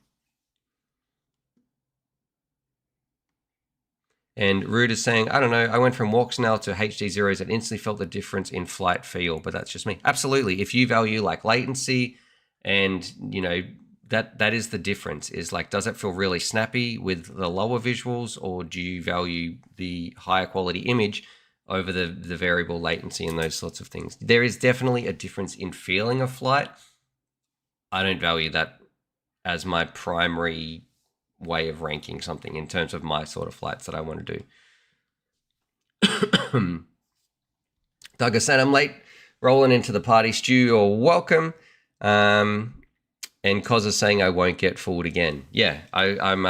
And Rude is saying, I don't know, I went from Walksnail to HD0s and instantly felt the difference in flight feel, but that's just me. Absolutely. If you value latency and, that is the difference, is does it feel really snappy with the lower visuals, or do you value the higher quality image over the variable latency and those sorts of things? There is definitely a difference in feeling of flight. I don't value that as my primary way of ranking something in terms of my sort of flights that I want to do. Doug said, I'm late rolling into the party. Stu, you're welcome. And Koz is saying I won't get fooled again. Yeah, I'm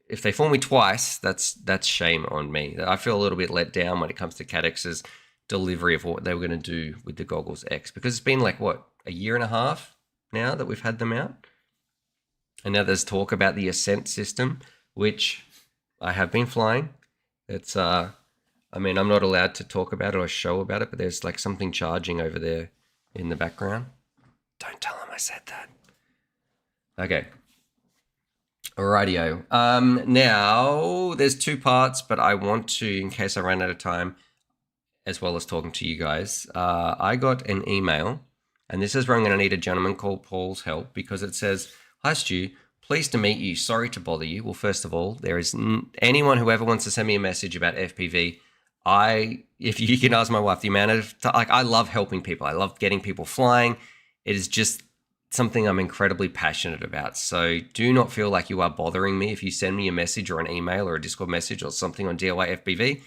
if they fool me twice, that's shame on me. I feel a little bit let down when it comes to CADX's delivery of what they were going to do with the Goggles X, because it's been a year and a half now that we've had them out. And now there's talk about the Ascent system, which I have been flying. It's, I'm not allowed to talk about it or show about it, but there's something charging over there in the background. Don't tell them I said that. Okay. Rightio. Now there's two parts, but I want to, in case I run out of time, as well as talking to you guys, I got an email, and this is where I'm going to need a gentleman called Paul's help, because it says, "Hi Stu, pleased to meet you. Sorry to bother you." Well, first of all, there is anyone who ever wants to send me a message about FPV. If you can ask my wife, the amount of I love helping people. I love getting people flying. It is just something I'm incredibly passionate about. So do not feel like you are bothering me if you send me a message or an email or a Discord message or something on DIY FPV.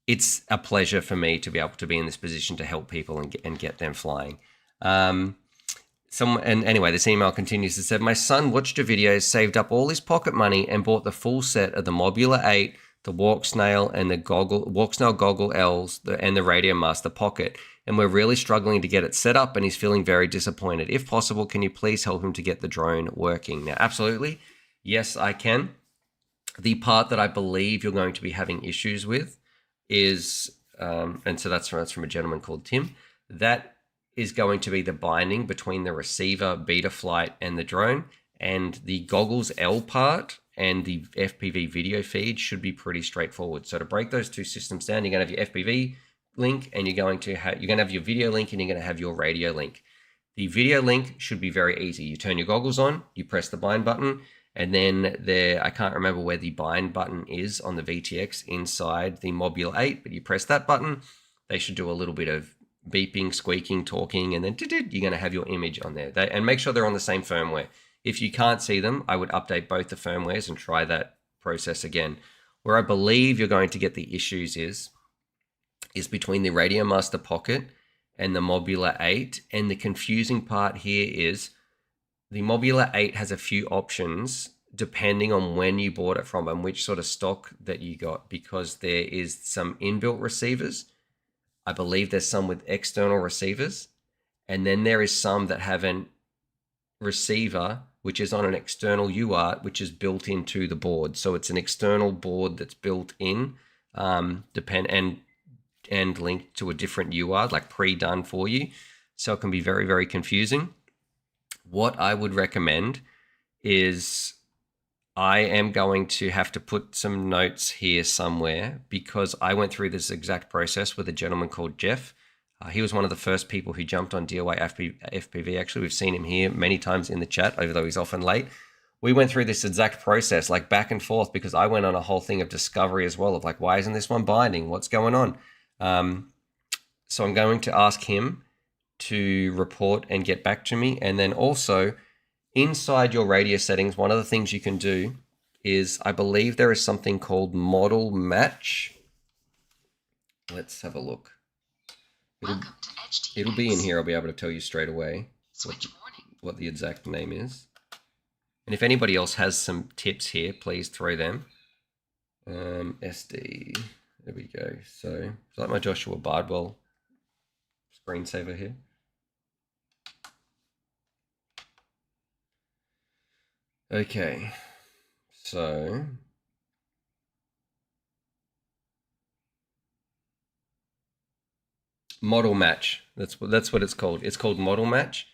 It's a pleasure for me to be able to be in this position to help people and get them flying. Anyway, this email continues. It said, "My son watched your videos, saved up all his pocket money, and bought the full set of the Modular 8, the Walksnail, and the Walksnail Goggles X, and the Radio Master Pocket. And we're really struggling to get it set up, and he's feeling very disappointed. If possible, can you please help him to get the drone working?" Now, absolutely. Yes, I can. The part that I believe you're going to be having issues with is, and so that's from a gentleman called Tim, that is going to be the binding between the receiver, Betaflight, and the drone. And the Goggles L part and the FPV video feed should be pretty straightforward. So to break those two systems down, you're going to have your FPV link, and you're going to have your video link, and you're going to have your radio link. The video link should be very easy. You turn your goggles on, you press the bind button, and then I can't remember where the bind button is on the VTX inside the Modular 8, but you press that button, they should do a little bit of beeping, squeaking, talking, and then you're going to have your image on there. And make sure they're on the same firmware. If you can't see them, I would update both the firmwares and try that process again. Where I believe you're going to get the issues is between the Radio Master Pocket and the Modular 8. And the confusing part here is the Modular 8 has a few options depending on when you bought it from and which sort of stock that you got, because there is some inbuilt receivers. I believe there's some with external receivers, and then there is some that have an receiver which is on an external UART, which is built into the board. So it's an external board that's built in, and linked to a different UART, like pre-done for you. So it can be very, very confusing. What I would recommend is, I am going to have to put some notes here somewhere, because I went through this exact process with a gentleman called Jeff. He was one of the first people who jumped on DIY FPV. Actually, we've seen him here many times in the chat, although he's often late. We went through this exact process, like back and forth, because I went on a whole thing of discovery as well, of like, why isn't this one binding? What's going on? So I'm going to ask him to report and get back to me. And then also, inside your radio settings, one of the things you can do is, I believe there is something called model match. Let's have a look. It'll be in here. I'll be able to tell you straight away what the exact name is. And if anybody else has some tips here, please throw them. SD, there we go. So is that my Joshua Bardwell screensaver here? Okay, so model match. That's what it's called. It's called model match.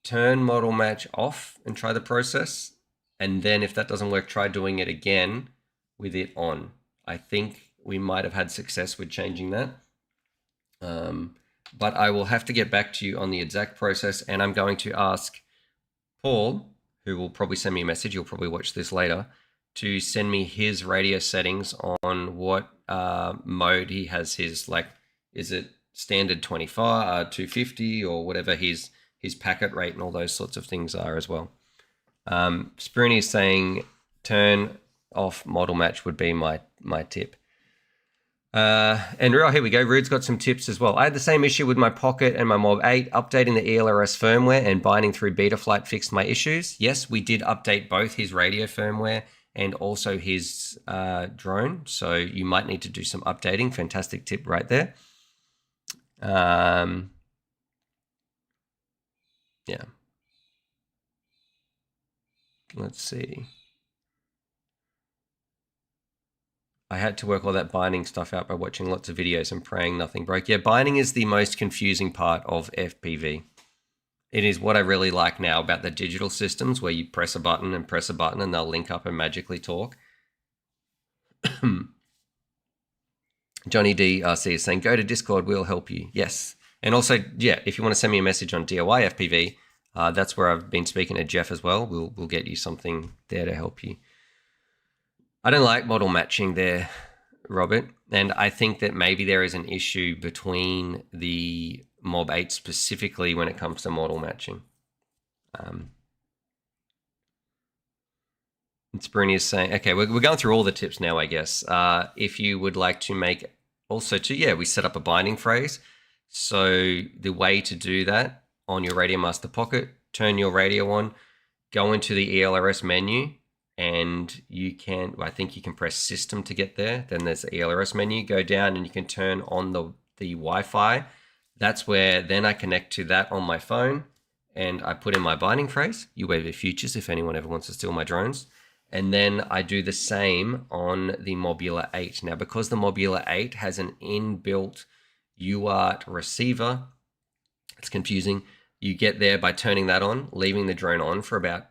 Turn model match off and try the process. And then if that doesn't work, try doing it again with it on. I think we might have had success with changing that. But I will have to get back to you on the exact process, and I'm going to ask Paul, who will probably send me a message, you'll probably watch this later, to send me his radio settings on what mode he has his, like, is it standard 250 or whatever his packet rate and all those sorts of things are as well. Spiriny is saying turn off model match would be my tip. And here we go. Rude's got some tips as well. I had the same issue with my Pocket and my Mob 8. Updating the ELRS firmware and binding through Betaflight fixed my issues. Yes, we did update both his radio firmware and also his drone. So you might need to do some updating. Fantastic tip right there. Yeah. Let's see. I had to work all that binding stuff out by watching lots of videos and praying nothing broke. Yeah, binding is the most confusing part of FPV. It is what I really like now about the digital systems where you press a button and they'll link up and magically talk. Johnny DRC is saying, go to Discord, we'll help you. Yes. And also, yeah, if you want to send me a message on DIY FPV, that's where I've been speaking to Jeff as well. We'll get you something there to help you. I don't like model matching there, Robert. And I think that maybe there is an issue between the Mob 8 specifically when it comes to model matching. And Sprinny is saying, okay, we're going through all the tips now, I guess. If you would like to make also to, yeah, we set up a binding phrase. So the way to do that on your Radio Master Pocket, turn your radio on, go into the ELRS menu, and you can, I think you can press system to get there. Then there's the ELRS menu, go down and you can turn on the Wi-Fi. That's where then I connect to that on my phone and I put in my binding phrase, UAVFutures, if anyone ever wants to steal my drones. And then I do the same on the Mobula 8. Now, because the Mobula 8 has an inbuilt UART receiver, it's confusing. You get there by turning that on, leaving the drone on for about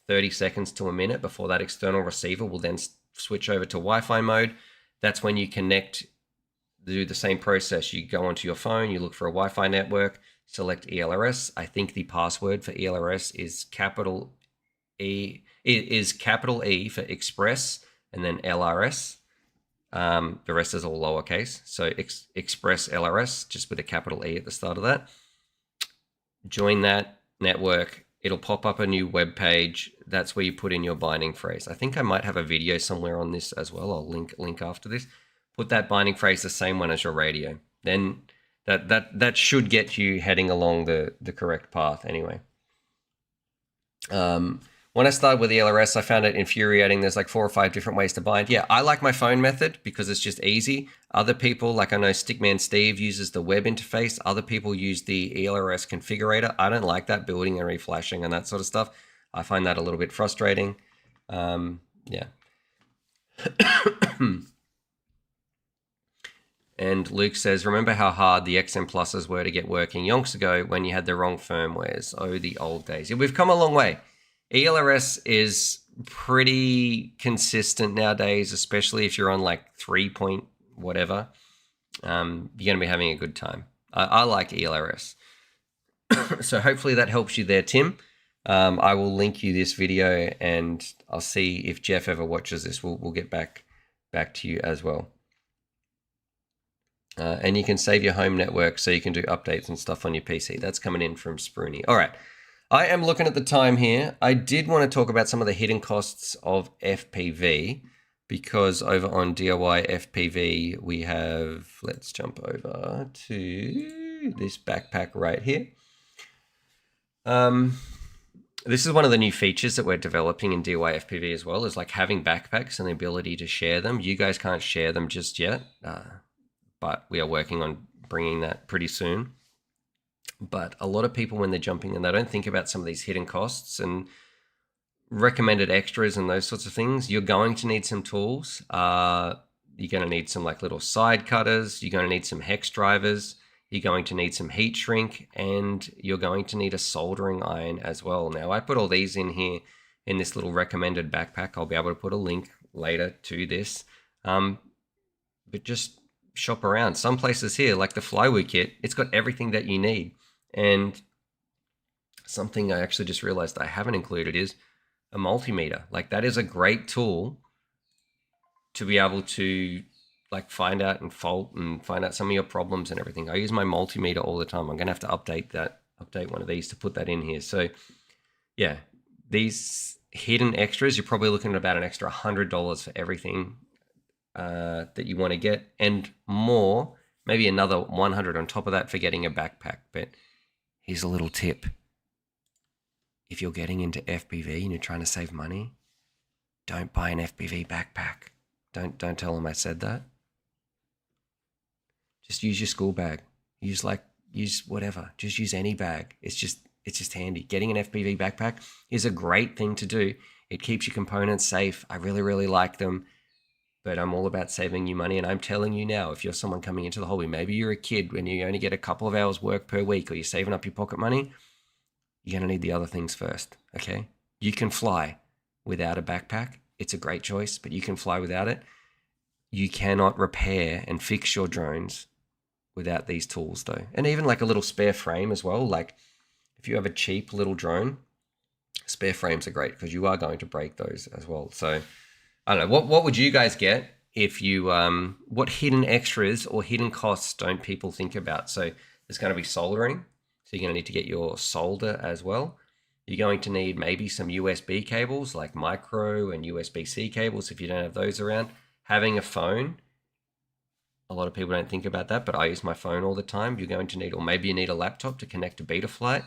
30 seconds to a minute before that external receiver will then switch over to Wi-Fi mode. That's when you connect, do the same process. You go onto your phone, you look for a Wi-Fi network, select ELRS. I think the password for ELRS is capital E for Express and then LRS. The rest is all lowercase. So Express LRS, just with a capital E at the start of that. Join that network. It'll pop up a new web page. That's where you put in your binding phrase. I think I might have a video somewhere on this as well. I'll link after this. Put that binding phrase, the same one as your radio. Then that should get you heading along the correct path anyway. When I started with the ELRS, I found it infuriating. There's like 4 or 5 different ways to bind. Yeah, I like my phone method because it's just easy. Other people, like I know Stickman Steve uses the web interface. Other people use the ELRS configurator. I don't like that building and reflashing and that sort of stuff. I find that a little bit frustrating. Yeah. And Luke says, remember how hard the XM Pluses were to get working yonks ago when you had the wrong firmwares? Oh, the old days. Yeah, we've come a long way. ELRS is pretty consistent nowadays, especially if you're on like 3 point whatever. You're going to be having a good time. I like ELRS. So hopefully that helps you there, Tim. I will link you this video and I'll see if Jeff ever watches this. We'll get back to you as well. And you can save your home network so you can do updates and stuff on your PC. That's coming in from Spruny. All right. I am looking at the time here. I did want to talk about some of the hidden costs of FPV because over on DIY FPV, we have, let's jump over to this backpack right here. This is one of the new features that we're developing in DIY FPV as well, is like having backpacks and the ability to share them. You guys can't share them just yet, but we are working on bringing that pretty soon. But a lot of people, when they're jumping in, they don't think about some of these hidden costs and recommended extras and those sorts of things. You're going to need some tools. You're going to need some like little side cutters. You're going to need some hex drivers. You're going to need some heat shrink, and you're going to need a soldering iron as well. Now, I put all these in here in this little recommended backpack. I'll be able to put a link later to this. But just shop around. Some places here, like the Flywoo kit, it's got everything that you need. And something I actually just realized I haven't included is a multimeter. Like that is a great tool to be able to like find out and fault and find out some of your problems and everything. I use my multimeter all the time. I'm going to have to update one of these to put that in here. So yeah, these hidden extras, you're probably looking at about an extra $100 for everything that you want to get, and more, maybe another 100 on top of that for getting a backpack. But here's a little tip. If you're getting into FPV and you're trying to save money, don't buy an FPV backpack. Don't tell them I said that. Just use your school bag. Use whatever. Just use any bag. It's just handy. Getting an FPV backpack is a great thing to do. It keeps your components safe. I really, really like them. But I'm all about saving you money, and I'm telling you now, if you're someone coming into the hobby, maybe you're a kid when you only get a couple of hours work per week, or you're saving up your pocket money, you're going to need the other things first, okay? You can fly without a backpack. It's a great choice, but you can fly without it. You cannot repair and fix your drones without these tools though. And even like a little spare frame as well. Like if you have a cheap little drone, spare frames are great because you are going to break those as well. So I don't know, what would you guys get if you, what hidden extras or hidden costs don't people think about? So there's going to be soldering. So you're going to need to get your solder as well. You're going to need maybe some USB cables like micro and USB-C cables if you don't have those around. Having a phone, a lot of people don't think about that, but I use my phone all the time. You're going to need, or maybe you need a laptop to connect to Betaflight.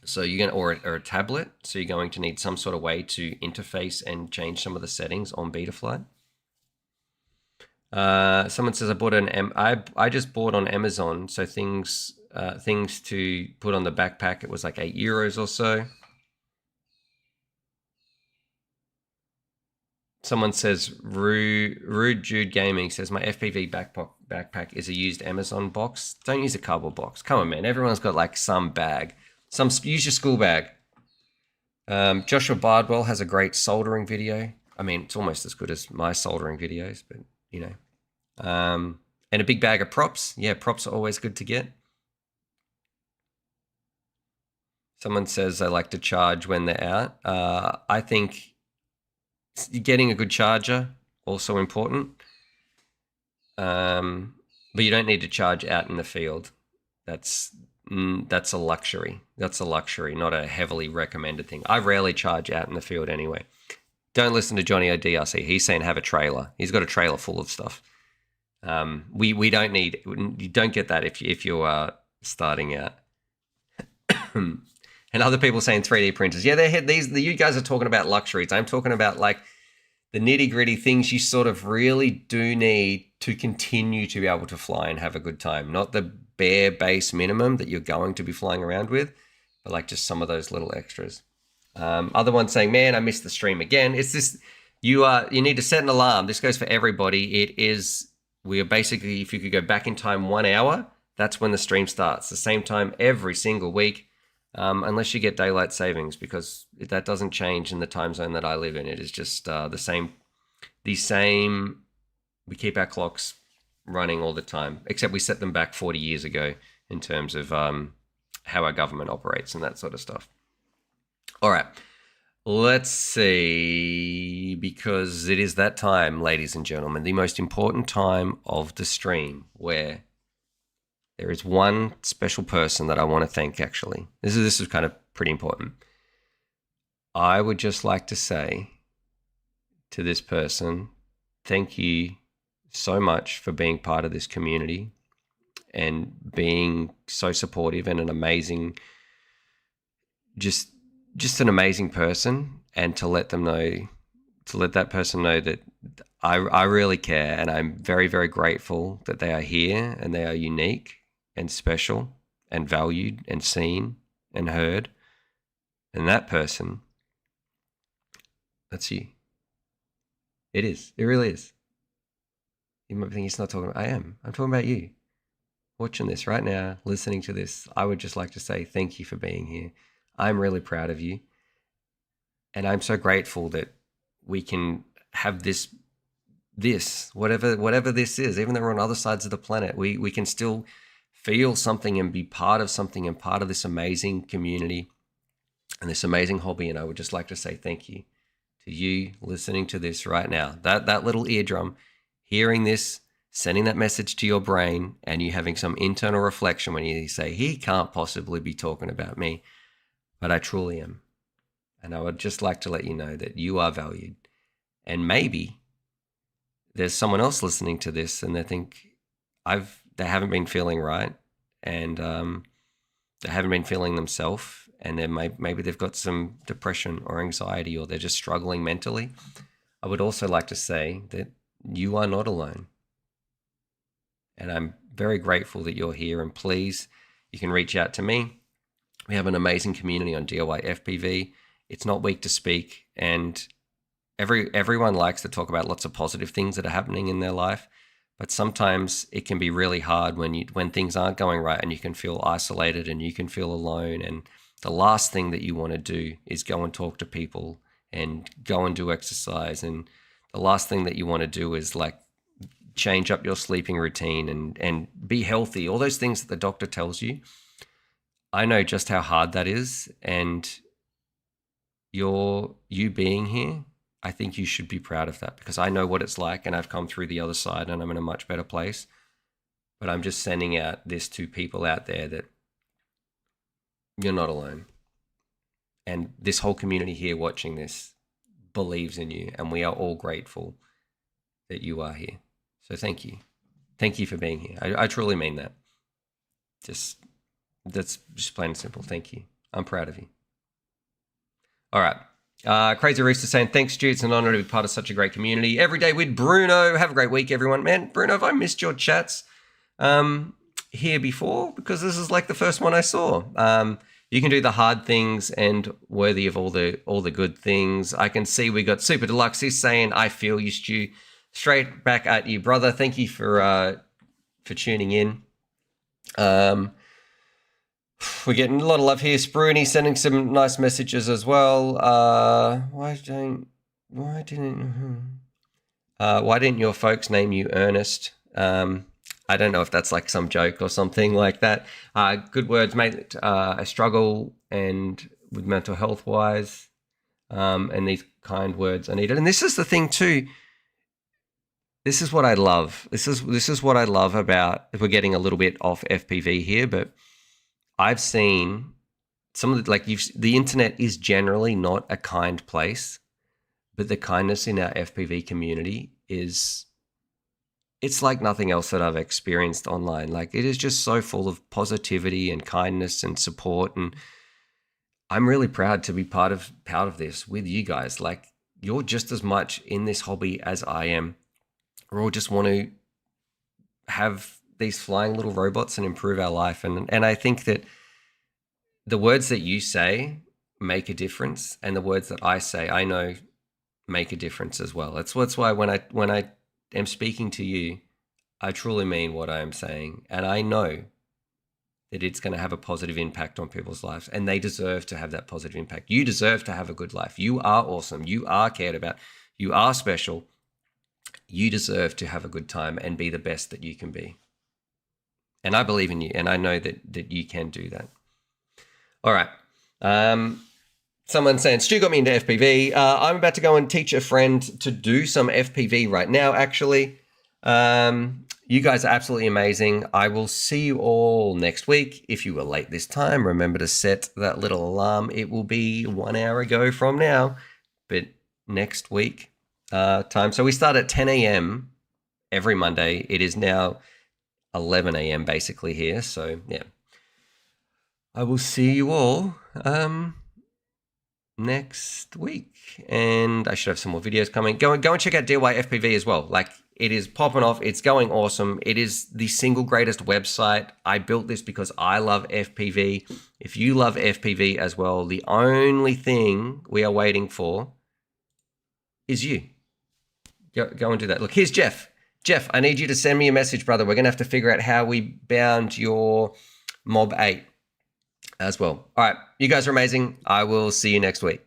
So you're going to, or a tablet. So you're going to need some sort of way to interface and change some of the settings on Betaflight. Someone says I just bought on Amazon. So things to put on the backpack. It was like €8 or so. Someone says, Rude Jude Gaming says, my FPV backpack is a used Amazon box. Don't use a cardboard box. Come on, man. Everyone's got like some bag. Use your school bag. Joshua Bardwell has a great soldering video. I mean, it's almost as good as my soldering videos, but you know. And a big bag of props. Yeah, props are always good to get. Someone says they like to charge when they're out. I think getting a good charger, also important. But you don't need to charge out in the field. That's a luxury. That's a luxury, not a heavily recommended thing. I rarely charge out in the field anyway. Don't listen to Johnny ODRC. He's saying have a trailer. He's got a trailer full of stuff. We don't need, you don't get that if you are starting out. And other people saying 3D printers. Yeah, you guys are talking about luxuries. I'm talking about like the nitty gritty things you sort of really do need to continue to be able to fly and have a good time. Not the bare base minimum that you're going to be flying around with, but like just some of those little extras. Other ones saying, man, I missed the stream again. It's this, you need to set an alarm. This goes for everybody. We are basically, if you could go back in time 1 hour, that's when the stream starts. The same time every single week. Unless you get daylight savings, because that doesn't change in the time zone that I live in. It is just the same. We keep our clocks running all the time, except we set them back 40 years ago in terms of how our government operates and that sort of stuff. All right, let's see, because it is that time, ladies and gentlemen, the most important time of the stream where there is one special person that I want to thank, actually. This is kind of pretty important. I would just like to say to this person, thank you so much for being part of this community and being so supportive and an amazing, just an amazing person, and to let that person know that I really care, and I'm very, very grateful that they are here and they are unique and special and valued and seen and heard. And that person, that's you. It is. It really is. You might think he's not talking about, I'm talking about you. Watching this right now, listening to this, I would just like to say thank you for being here. I'm really proud of you. And I'm so grateful that we can have this, whatever this is, even though we're on other sides of the planet, we can still feel something and be part of something and part of this amazing community and this amazing hobby. And I would just like to say thank you to you listening to this right now. That little eardrum, hearing this, sending that message to your brain, and you having some internal reflection when you say, he can't possibly be talking about me, but I truly am. And I would just like to let you know that you are valued. And maybe there's someone else listening to this and they think they haven't been feeling right, and they haven't been feeling themselves, and then maybe they've got some depression or anxiety, or they're just struggling mentally. I would also like to say that you are not alone. And I'm very grateful that you're here, and please, you can reach out to me. We have an amazing community on DIY FPV. It's not weak to speak, and everyone likes to talk about lots of positive things that are happening in their life. But sometimes it can be really hard when things aren't going right and you can feel isolated and you can feel alone. And the last thing that you want to do is go and talk to people and go and do exercise. And the last thing that you want to do is like change up your sleeping routine and be healthy. All those things that the doctor tells you. I know just how hard that is. And you being here, I think you should be proud of that, because I know what it's like and I've come through the other side and I'm in a much better place. But I'm just sending out this to people out there that you're not alone. And this whole community here watching this believes in you, and we are all grateful that you are here. So thank you. Thank you for being here. I truly mean that. That's just plain and simple. Thank you. I'm proud of you. All right. Crazy Rooster saying, thanks, Stu. It's an honor to be part of such a great community. Every day with Bruno. Have a great week, everyone. Man, Bruno, have I missed your chats here before? Because this is like the first one I saw. You can do the hard things and worthy of all the good things. I can see we got Super Deluxe. He's saying, I feel you, Stu. Straight back at you, brother. Thank you for tuning in. We're getting a lot of love here. Spruny sending some nice messages as well. Why didn't your folks name you Ernest? I don't know if that's like some joke or something like that. Good words, mate. I struggle and with mental health wise, and these kind words are needed. And this is the thing too. This is what I love. This is what I love about. We're getting a little bit off FPV here, but I've seen some of the internet is generally not a kind place, but the kindness in our FPV community it's like nothing else that I've experienced online. Like, it is just so full of positivity and kindness and support. And I'm really proud to be part of this with you guys. Like, you're just as much in this hobby as I am. We all just want to have these flying little robots and improve our life. And I think that the words that you say make a difference, and the words that I say, I know, make a difference as well. That's why when I am speaking to you, I truly mean what I am saying. And I know that it's going to have a positive impact on people's lives, and they deserve to have that positive impact. You deserve to have a good life. You are awesome. You are cared about. You are special. You deserve to have a good time and be the best that you can be. And I believe in you, and I know that you can do that. All right. Someone saying, Stu got me into FPV. I'm about to go and teach a friend to do some FPV right now, actually. You guys are absolutely amazing. I will see you all next week. If you were late this time, remember to set that little alarm. It will be 1 hour ago from now, but next week time. So we start at 10 a.m. every Monday. It is now 11 a.m. basically here. So yeah, I will see you all next week, and I should have some more videos coming. Go and check out DJI FPV as well. Like, it is popping off. It's going awesome. It is the single greatest website. I built this because I love FPV. If you love FPV as well, the only thing we are waiting for is you. Go and do that. Look, here's Jeff. Jeff, I need you to send me a message, brother. We're going to have to figure out how we bound your Mob 8 as well. All right. You guys are amazing. I will see you next week.